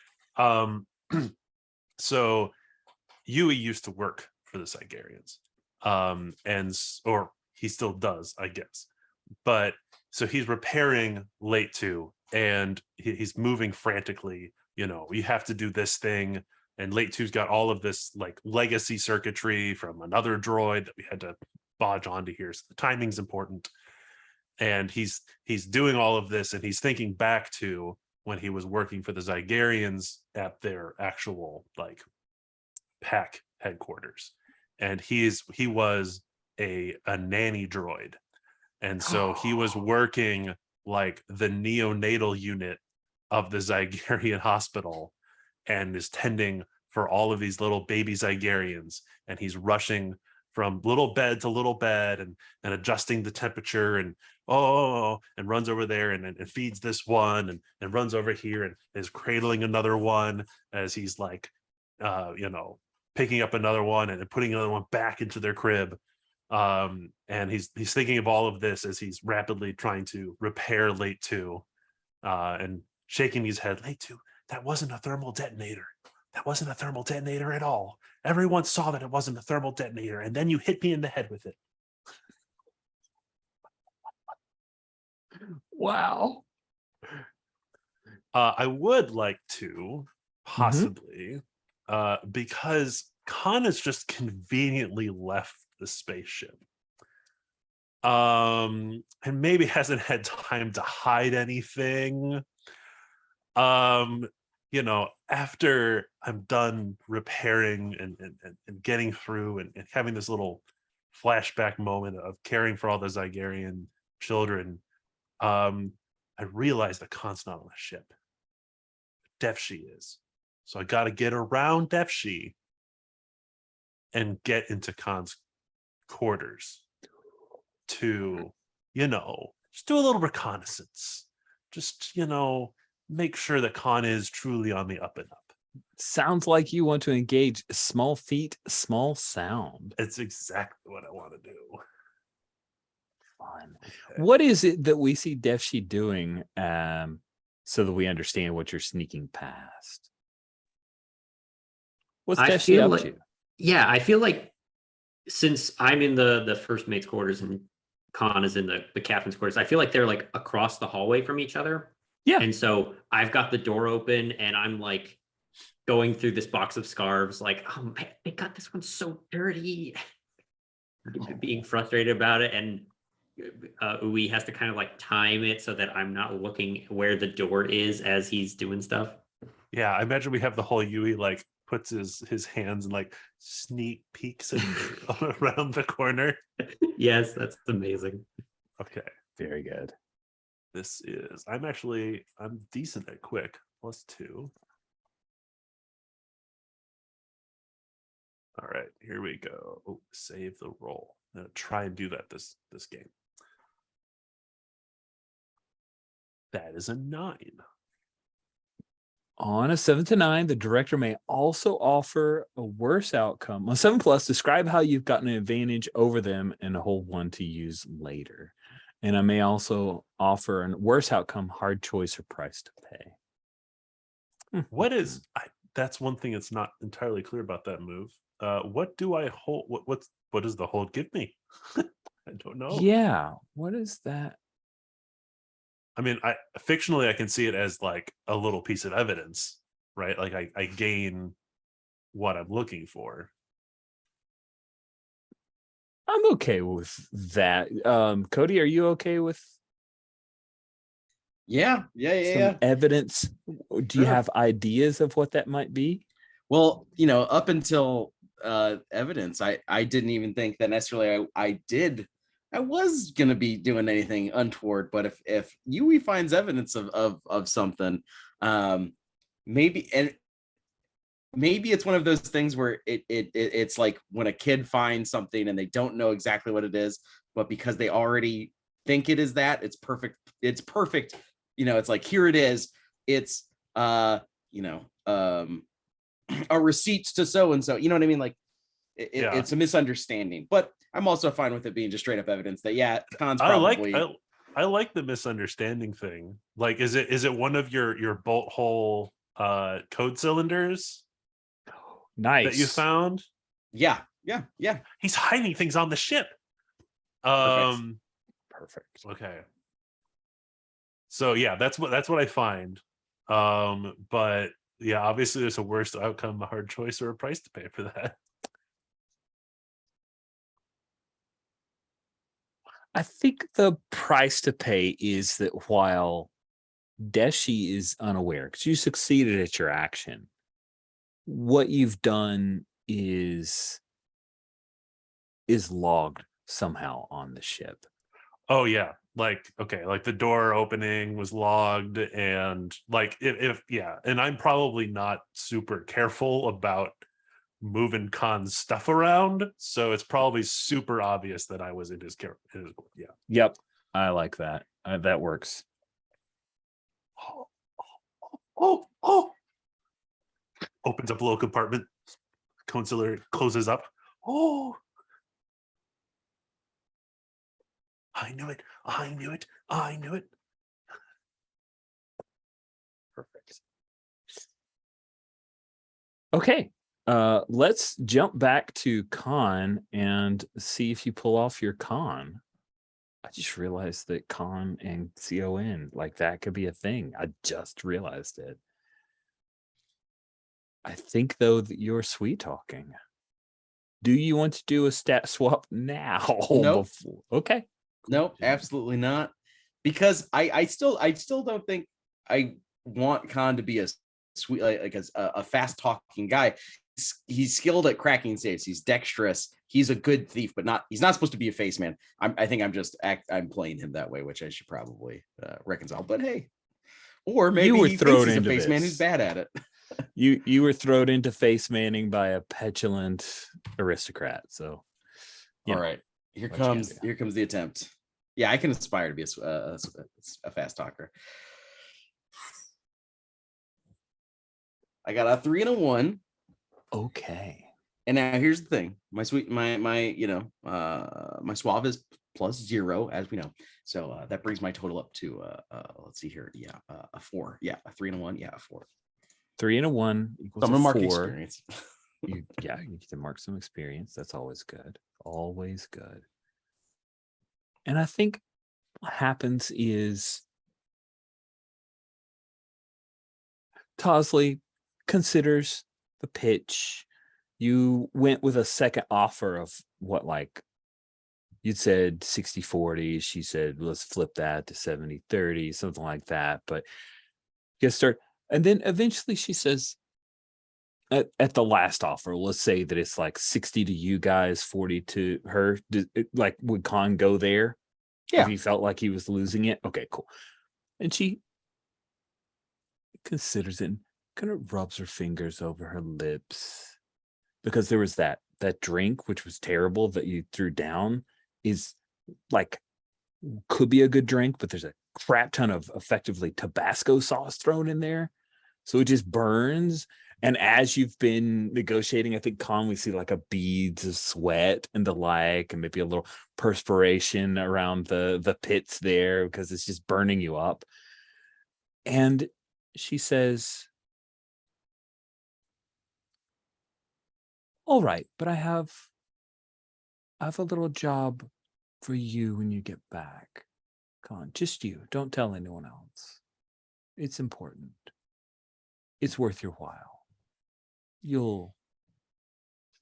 B: So Yui used to work for the Zygarians. Or he still does, I guess. But so he's repairing late to, and he's moving frantically. You know, you have to do this thing, and late two's got all of this like legacy circuitry from another droid that we had to bodge onto here. So the timing's important. And he's doing all of this, and he's thinking back to when he was working for the Zygarians at their actual like pack headquarters, and he was a nanny droid, and so he was working like the neonatal unit of the Zygarian hospital, and is tending for all of these little baby Zygarians, and he's rushing from little bed to little bed and adjusting the temperature, and and runs over there and feeds this one, and runs over here and is cradling another one as he's like picking up another one and putting another one back into their crib. And he's thinking of all of this as he's rapidly trying to repair late two, and shaking his head. Late two, that wasn't a thermal detonator. That wasn't a thermal detonator at all. Everyone saw that it wasn't a thermal detonator, and then you hit me in the head with it.
A: Wow.
B: I would like to possibly, because Khan has just conveniently left the spaceship, and maybe hasn't had time to hide anything. After I'm done repairing and getting through and having this little flashback moment of caring for all the Zygarian children, I realized that Khan's not on the ship. Defshi is. So I got to get around Defshi and get into Khan's quarters to, just do a little reconnaissance. Just, make sure that Khan is truly on the up and up.
A: Sounds like you want to engage small feet, small sound.
B: It's exactly what I want to do.
A: Fun. Okay. What is it that we see Defshi doing, so that we understand what you're sneaking past? What's Defshi up to?
C: Yeah, I feel like since I'm in the first mate's quarters and Khan is in the captain's quarters, I feel like they're like across the hallway from each other.
A: Yeah.
C: And so I've got the door open and I'm like going through this box of scarves, like, oh man, they got this one so dirty. Being frustrated about it. And Ui has to kind of like time it so that I'm not looking where the door is as he's doing stuff.
B: Yeah, I imagine we have the whole Yui like puts his hands and like sneak peeks around the corner.
C: Yes, that's amazing.
B: Okay.
A: Very good.
B: This is I'm decent at quick, +2. All right, here we go. Oh, save the roll. I'm gonna try and do that this game. That is a 9.
A: On a 7 to 9, the director may also offer a worse outcome. On 7+, describe how you've gotten an advantage over them and hold one to use later. And I may also offer a worse outcome, hard choice, or price to pay.
B: What is that's one thing that's not entirely clear about that move. What do I hold? What does the hold give me? I don't know.
A: Yeah, what is that?
B: I mean, fictionally I can see it as like a little piece of evidence, right? Like I gain what I'm looking for.
A: I'm okay with that. Cody, are you okay with
D: Yeah.
A: some evidence? Do you
D: Sure.
A: have ideas of what that might be?
D: Well, up until evidence, I didn't even think that necessarily I was gonna be doing anything untoward. But if Yui finds evidence of something, maybe it's one of those things where it's like when a kid finds something and they don't know exactly what it is, but because they already think it is that, it's perfect. It's perfect. It's like, here it is. It's a receipt to so and so. You know what I mean? Like it's a misunderstanding. But I'm also fine with it being just straight up evidence that Khan's probably.
B: I like the misunderstanding thing. Like, is it one of your bolt hole code cylinders?
A: Nice.
B: That you found?
D: Yeah.
B: He's hiding things on the ship.
A: Perfect.
B: Okay. So yeah, that's what I find. But yeah, obviously there's a worse outcome, a hard choice, or a price to pay for that.
A: I think the price to pay is that while Deshi is unaware, because you succeeded at your action, what you've done is logged somehow on the ship.
B: Oh yeah, like okay, like the door opening was logged, and like if and I'm probably not super careful about moving Khan's stuff around, so it's probably super obvious that I was in his character. Yeah.
A: Yep, I like that. That works.
B: Oh! Opens up a little compartment. Consular closes up. Oh! I knew it.
A: Perfect. Okay. Let's jump back to Khan and see if you pull off your con. I just realized that con and CON, like that could be a thing. I just realized it. I think though that you're sweet talking. Do you want to do a stat swap now?
D: Nope.
A: Okay.
D: Nope, absolutely not. Because I still don't think I want Khan to be a sweet like a fast talking guy. He's skilled at cracking safes. He's dexterous. He's a good thief, but he's not supposed to be a face man. I think I'm playing him that way, which I should probably reconcile. But hey, or maybe he thinks he's a face man who's bad at it.
A: You were thrown into face manning by a petulant aristocrat. So
D: all right, here comes the attempt. Yeah, I can aspire to be a fast talker. I got a 3 and a 1.
A: Okay.
D: And now here's the thing. My suave is +0, as we know. So that brings my total up to let's see here. Yeah, a 4. Yeah, a 3 and a 1. Yeah, a 4.
A: 3 and a 1 equals
D: I'm
A: a
D: gonna mark
A: 4.
D: experience.
A: You get to mark some experience. That's always good. Always good. And I think what happens is Tosley considers the pitch. You went with a second offer of what, like, you'd said 60-40. She said, let's flip that to 70-30, something like that. But you start, and then eventually she says, at the last offer, let's say that it's like 60 to you guys, 40 to her. Like, would Khan go there?
D: Yeah.
A: If he felt like he was losing it? Okay, cool. And she considers it and kind of rubs her fingers over her lips, because there was that drink, which was terrible, that you threw down, is like, could be a good drink, but there's a crap ton of effectively Tabasco sauce thrown in there. So it just burns. And as you've been negotiating, I think, Con, we see like a beads of sweat and the like, and maybe a little perspiration around the pits there, because it's just burning you up. And she says, all right, but I have a little job for you when you get back. Con, just you. Don't tell anyone else. It's important. It's worth your while. You'll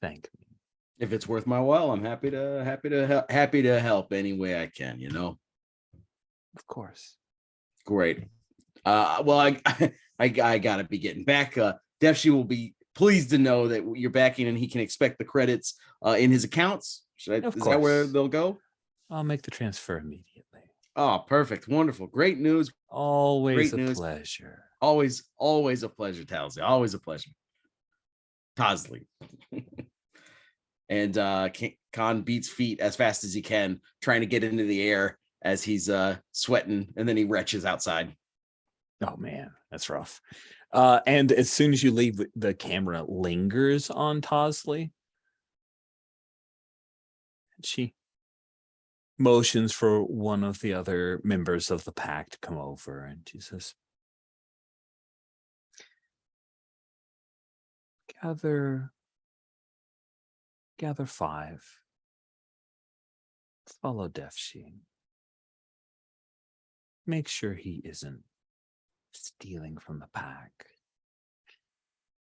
A: thank me.
D: If it's worth my while, I'm happy to help any way I can, you know.
A: Of course.
D: Great. Well, I gotta be getting back. Defshi will be pleased to know that you're backing and he can expect the credits in his accounts. Is that where they'll go?
A: I'll make the transfer immediately.
D: Oh, perfect. Wonderful. Great news.
A: Always
D: Great
A: a
D: news.
A: pleasure.
D: Always a pleasure, Talsey. Always a pleasure. Tosley. And Khan beats feet as fast as he can, trying to get into the air as he's sweating, and then he retches outside.
A: Oh man, that's rough. And as soon as you leave, the camera lingers on Tosley. She motions for one of the other members of the pack to come over, and she says, gather 5. Follow Defshi. Make sure he isn't stealing from the pack.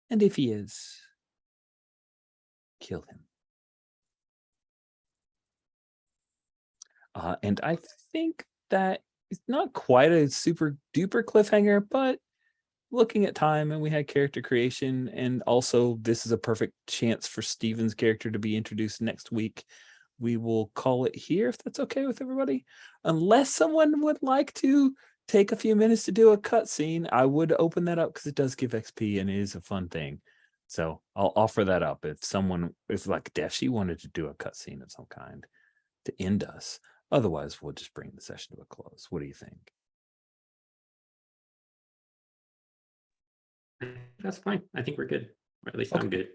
A: And if he is, kill him. And I think that it's not quite a super duper cliffhanger, but looking at time, and we had character creation, and also this is a perfect chance for Steven's character to be introduced next week. We will call it here, if that's okay with everybody. Unless someone would like to take a few minutes to do a cutscene, I would open that up because it does give XP and it is a fun thing. So I'll offer that up if like Defshi wanted to do a cutscene of some kind to end us. Otherwise, we'll just bring the session to a close. What do you think?
C: That's fine. I think we're good. Or at least
A: Okay.
C: I'm good.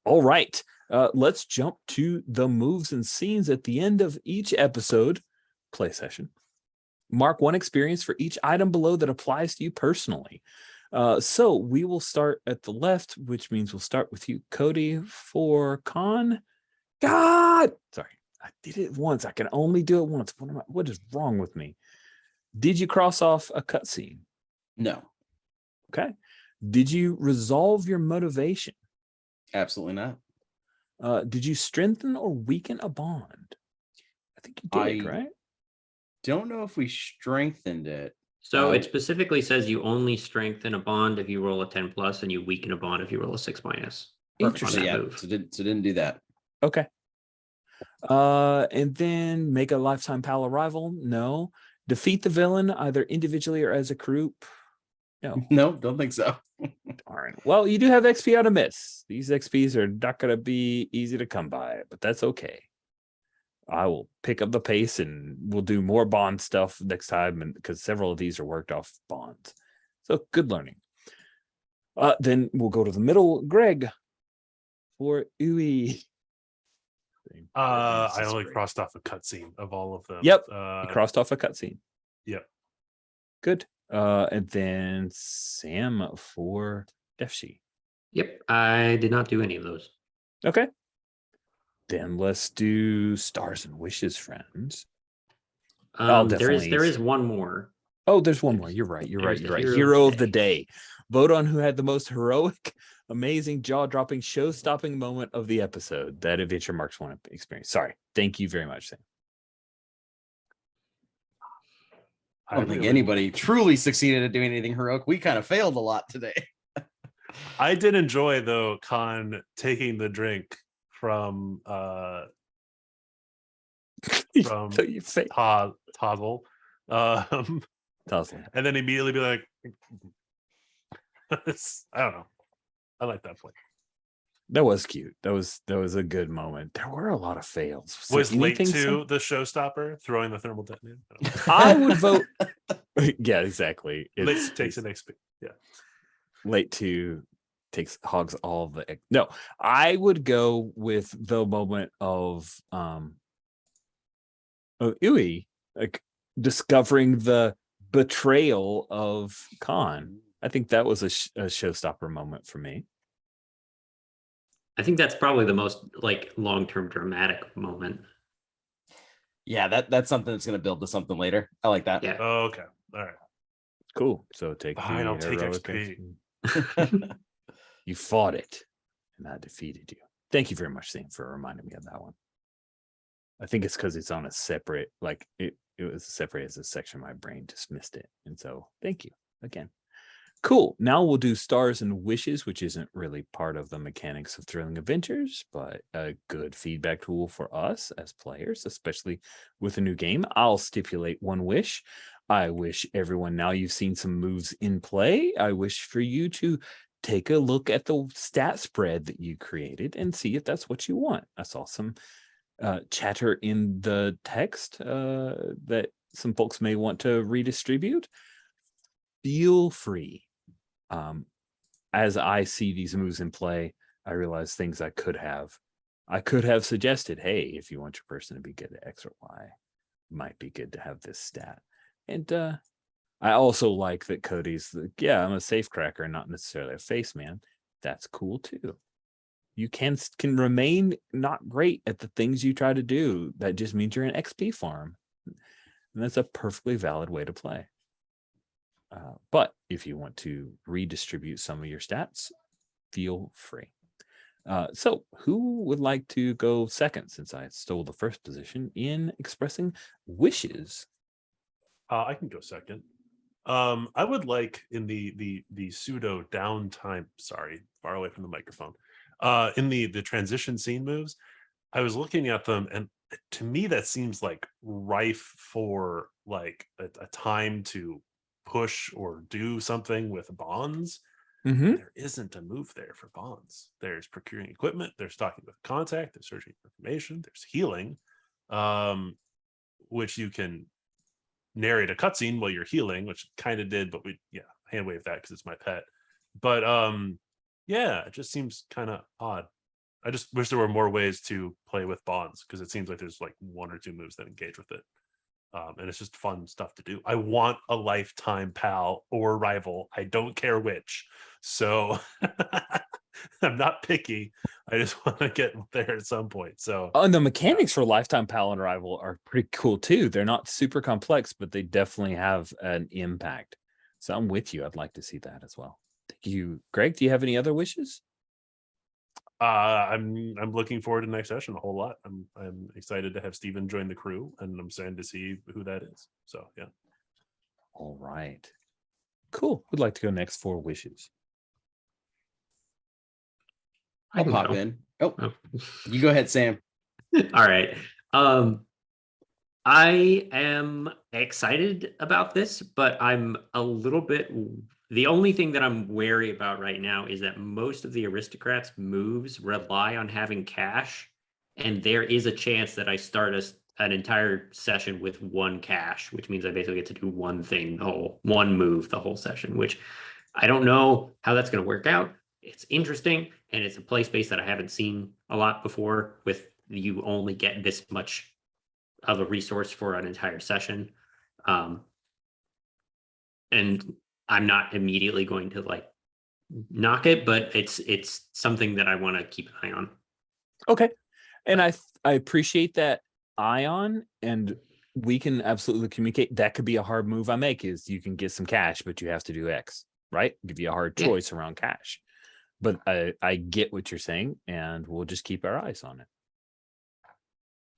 A: All right. Let's jump to the moves and scenes at the end of each episode play session. Mark 1 experience for each item below that applies to you personally. So we will start at the left, which means we'll start with you, Cody, for Con. God! Sorry, I did it once. I can only do it once. What is wrong with me? Did you cross off a cutscene?
D: No,
A: Okay. Did you resolve your motivation?
D: absolutely not.
A: Did you strengthen or weaken a bond? I think you did, right?
D: Don't know if we strengthened it.
C: So it specifically says you only strengthen a bond if you roll a 10 plus, and you weaken a bond if you roll a 6 minus.
A: Interesting.
D: Yeah,
C: Move.
D: so didn't do that.
A: Okay. And then make a lifetime pal rival. No. Defeat the villain either individually or as a group. No.
D: No, don't think so.
A: Darn. Well, you do have XP out of miss. These XPs are not going to be easy to come by, but that's okay. I will pick up the pace and we'll do more bond stuff next time, and because several of these are worked off bonds. So good learning. Then we'll go to the middle. Greg for Uwe.
B: I only crossed off a cutscene of all of them.
A: Yep. You crossed off a cutscene.
B: Yep.
A: Good. And then Sam for Defshi.
C: Yep, I did not do any of those.
A: Okay. Then let's do stars and wishes, friends.
C: There is one more.
A: Oh, there's one more. You're right.
C: There's the
A: Hero of the day. Vote on who had the most heroic, amazing, jaw-dropping, show-stopping moment of the episode. That Adventure Marks 1 experience. Sorry. Thank you very much, Sam.
D: I don't think anybody truly succeeded at doing anything heroic. We kind of failed a lot today.
B: I did enjoy though Khan taking the drink from
A: You fake
B: Toggle.
A: Tussle.
B: And then immediately be like, I don't know. I like that play.
A: That was cute. That was a good moment. There were a lot of fails. So
B: Was late
A: anything
B: to the showstopper throwing the thermal detonator?
A: I would vote. Yeah, exactly.
B: Late
A: It's
B: takes an XP. Yeah.
A: late to hogs all the no. I would go with the moment of Uwe, like discovering the betrayal of Khan. I think that was a showstopper moment for me.
C: I think that's probably the most like long-term dramatic moment.
D: Yeah, that's something that's going to build to something later. I like that.
C: Yeah.
B: Oh, okay. All right.
A: Cool. So take
B: Fine,
A: the
B: I'll take
A: heroic
B: XP.
A: You fought it, and I defeated you. Thank you very much, Sam, for reminding me of that one. I think it's because it's on a separate, like it was separate as a section. My brain dismissed it, and so thank you again. Cool. Now we'll do stars and wishes, which isn't really part of the mechanics of Thrilling Adventures, but a good feedback tool for us as players, especially with a new game. I'll stipulate one wish. I wish everyone, now you've seen some moves in play, I wish for you to take a look at the stat spread that you created and see if that's what you want. I saw some chatter in the text that some folks may want to redistribute. Feel free. As I see these moves in play, I realize things I could have suggested. Hey, if you want your person to be good at X or Y, it might be good to have this stat. And I also like that Cody's like, yeah, I'm a safe cracker, not necessarily a face man. That's cool too. You can remain not great at the things you try to do. That just means you're an XP farm. And that's a perfectly valid way to play. But if you want to redistribute some of your stats, feel free. So who would like to go second, since I stole the first position in expressing wishes?
B: I can go second. I would like in the pseudo downtime, sorry, far away from the microphone. In the transition scene moves, I was looking at them, and to me that seems like rife for like a time to push or do something with bonds.
A: Mm-hmm.
B: There isn't a move there for bonds. There's procuring equipment, there's talking with contact, there's searching for information, there's healing, which you can narrate a cutscene while you're healing, which kind of did, but we hand wave that because it's my pet. But yeah, it just seems kind of odd. I just wish there were more ways to play with bonds, because it seems like there's like one or two moves that engage with it. And it's just fun stuff to do. I want a lifetime pal or rival. I don't care which. So I'm not picky. I just want to get there at some point. So
A: and the mechanics for Lifetime Pal and Rival are pretty cool too. They're not super complex, but they definitely have an impact. So I'm with you. I'd like to see that as well. Thank you, Greg. Do you have any other wishes?
B: I'm looking forward to next session a whole lot. I'm excited to have Steven join the crew, and I'm excited to see who that is. So yeah.
A: All right. Cool. Who'd like to go next for wishes?
C: I
D: I'll
C: can
D: pop
C: go.
D: in. Oh,
C: Oh.
D: you go ahead, Sam.
C: All right. I am excited about this, but I'm a little bit. The only thing that I'm wary about right now is that most of the aristocrats' moves rely on having cash, and there is a chance that I start an entire session with one cash, which means I basically get to do one thing, one move the whole session, which I don't know how that's going to work out. It's interesting, and it's a play space that I haven't seen a lot before, with you only get this much of a resource for an entire session. And I'm not immediately going to like knock it, but it's something that I want to keep an eye on.
A: Okay. And I appreciate that eye on, and we can absolutely communicate. That could be a hard move I make, is you can get some cash, but you have to do X, right? Give you a hard choice around cash. But I get what you're saying, and we'll just keep our eyes on it.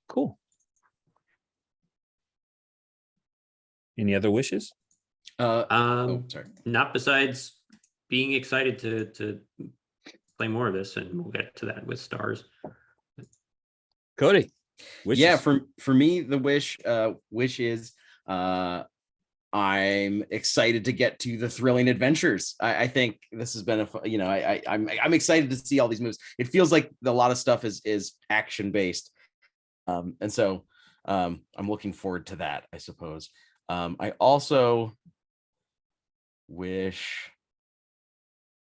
A: Cool. Any other wishes?
D: Sorry.
C: Not besides being excited to play more of this, and we'll get to that with stars.
A: Cody,
D: Yeah,
A: wishes.
D: for me, the wish is I'm excited to get to the thrilling adventures. I think this has been I'm excited to see all these moves. It feels like a lot of stuff is action based, and so I'm looking forward to that, I suppose. I also wish.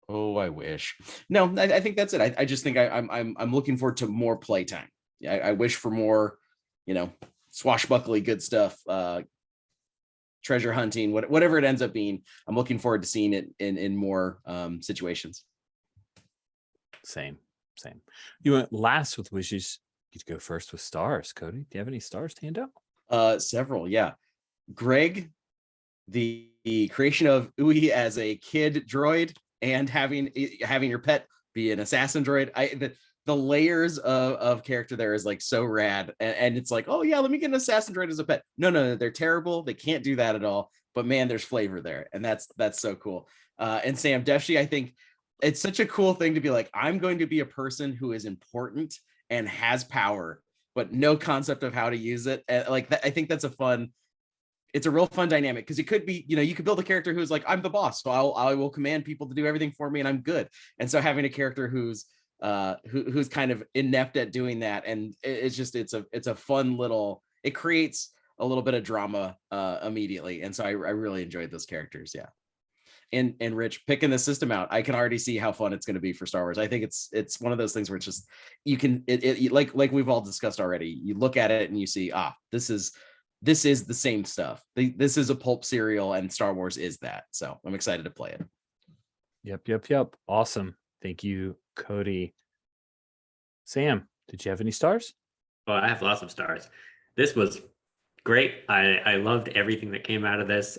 D: Oh, I wish. No, I think that's it. I just think I'm looking forward to more playtime. I wish for more, swashbuckly good stuff. Treasure hunting, whatever it ends up being. I'm looking forward to seeing it in more situations.
A: Same. You went last with wishes. You go first with stars. Cody, do you have any stars to hand out?
D: Several, yeah. Greg, the creation of Ui as a kid droid and having your pet be an assassin droid. The layers of character there is like so rad, and it's like, oh yeah, let me get an assassin droid as a pet. No, they're terrible. They can't do that at all. But man, there's flavor there, and that's so cool. And Sam, definitely, I think it's such a cool thing to be like, I'm going to be a person who is important and has power, but no concept of how to use it. And like that, I think that's it's a real fun dynamic, because it could be, you could build a character who's like, I'm the boss, so I will command people to do everything for me, and I'm good. And so having a character who's kind of inept at doing that, and it's a fun little, it creates a little bit of drama immediately. And so I really enjoyed those characters. Yeah. And Rich, picking the system out, I can already see how fun it's going to be for Star Wars. I think it's one of those things where it's just, you can like we've all discussed already, you look at it and you see, this is the same stuff. This is a pulp serial, and Star Wars is that. So I'm excited to play it.
A: Yep. Awesome. Thank you, Cody. Sam, did you have any stars?
C: Well, I have lots of stars. This was great. I loved everything that came out of this.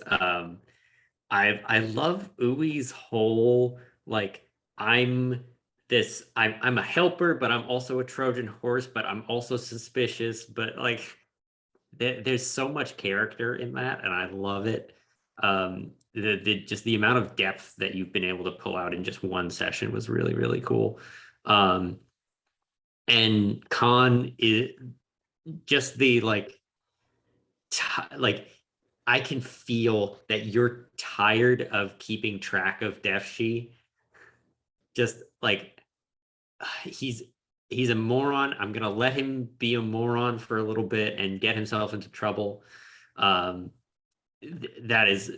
C: I love Ui's whole, like, I'm a helper, but I'm also a Trojan horse, but I'm also suspicious. But like, there's so much character in that, and I love it. Just the amount of depth that you've been able to pull out in just one session was really, really cool. And Khan is just the I can feel that you're tired of keeping track of Defshi. Just like, he's a moron. I'm gonna let him be a moron for a little bit and get himself into trouble. That is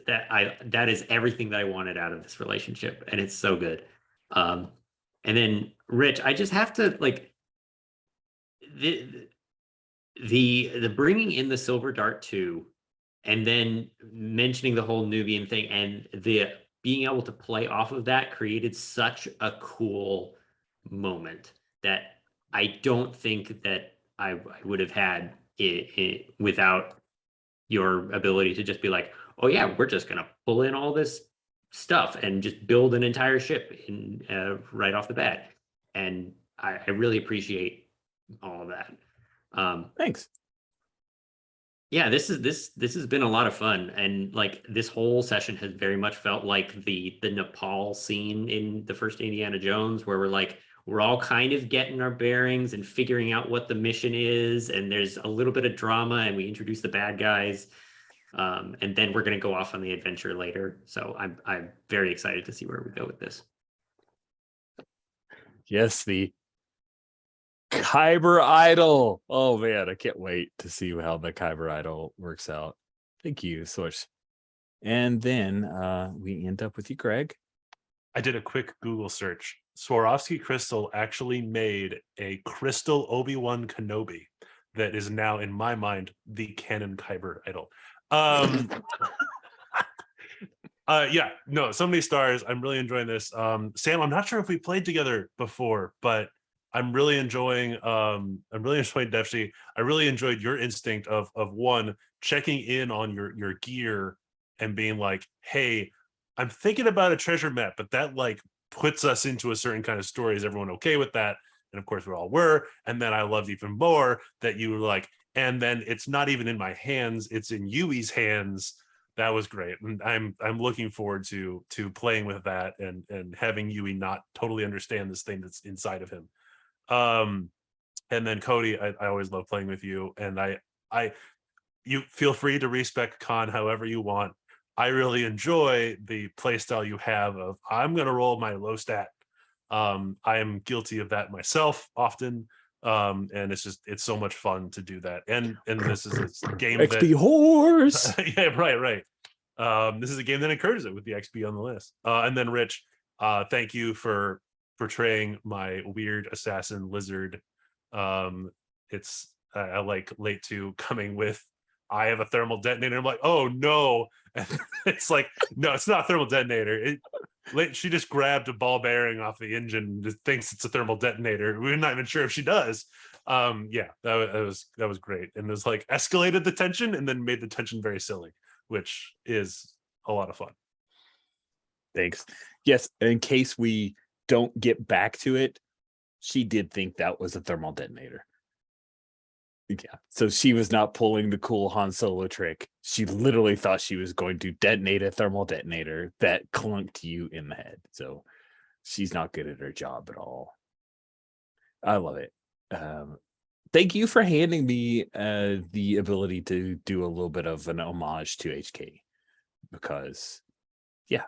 C: everything that I wanted out of this relationship, and it's so good. And then Rich, I just have to the bringing in the Silver Dart 2, and then mentioning the whole Nubian thing, and the being able to play off of that created such a cool moment that I don't think that I would have had it without your ability to just be like, oh yeah, we're just gonna pull in all this stuff and just build an entire ship in right off the bat. And I really appreciate all of that.
A: Thanks.
C: Yeah, this has been a lot of fun, and like, this whole session has very much felt like the Nepal scene in the first Indiana Jones, where we're all kind of getting our bearings and figuring out what the mission is, and there's a little bit of drama, and we introduce the bad guys, and then we're going to go off on the adventure later. So I'm very excited to see where we go with this.
A: Yes, the Kyber Idol. Oh man, I can't wait to see how the Kyber Idol works out. Thank you so much. And then we end up with you, Greg.
B: I did a quick Google search. Swarovski Crystal actually made a crystal Obi-Wan Kenobi that is now, in my mind, the canon Kyber Idol. Yeah, no, so many stars. I'm really enjoying this. Sam, I'm not sure if we played together before, but I'm really enjoying Defshi. I really enjoyed your instinct of one, checking in on your gear and being like, hey, I'm thinking about a treasure map, but that like puts us into a certain kind of story. Is everyone okay with that? And of course we all were. And then I loved even more that you were like, and then it's not even in my hands, it's in Yui's hands. that was great, and I'm looking forward to playing with that and having Yui not totally understand this thing that's inside of him. And then Cody, I always love playing with you, and you feel free to respec Khan however you want. I really enjoy the play style you have of I'm going to roll my low stat. I am guilty of that myself often, and it's so much fun to do that. And this is a game
A: XP horse.
B: yeah, right. This is a game that encourages it with the XP on the list. And then Rich, thank you for portraying my weird assassin lizard. It's I like late to coming with I have a thermal detonator. I'm like, oh no. And it's like, no, it's not a thermal detonator. She just grabbed a ball bearing off the engine and just thinks it's a thermal detonator. We're not even sure if she does. Yeah, that was great. And it was like escalated the tension and then made the tension very silly, which is a lot of fun.
A: Thanks. Yes, in case we don't get back to it, she did think that was a thermal detonator. Yeah, so she was not pulling the cool Han Solo trick. She literally thought she was going to detonate a thermal detonator that clunked you in the head. So she's not good at her job at all. I love it. Thank you for handing me the ability to do a little bit of an homage to HK, because yeah,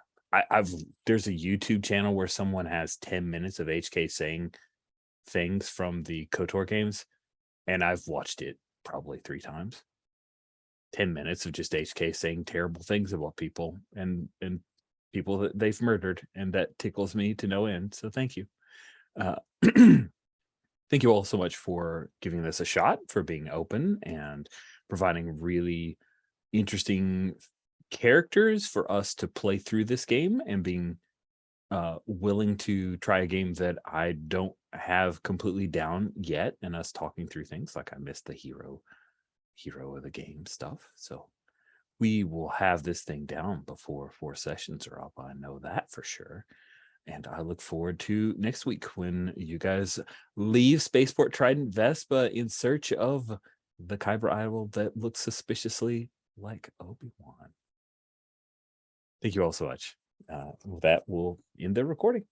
A: there's a YouTube channel where someone has 10 minutes of HK saying things from the KOTOR games, and I've watched it probably 3 times. 10 minutes of just HK saying terrible things about people and people that they've murdered, and that tickles me to no end. So thank you. Thank you all so much for giving this a shot, for being open and providing really interesting characters for us to play through this game, and being willing to try a game that I don't have completely down yet, and us talking through things like I missed the hero of the game stuff. So we will have this thing down before 4 sessions are up. I know that for sure. And I look forward to next week when you guys leave Spaceport Trident Vespa in search of the Kyber idol that looks suspiciously like Obi-Wan. Thank you all so much. With that, we'll end the recording.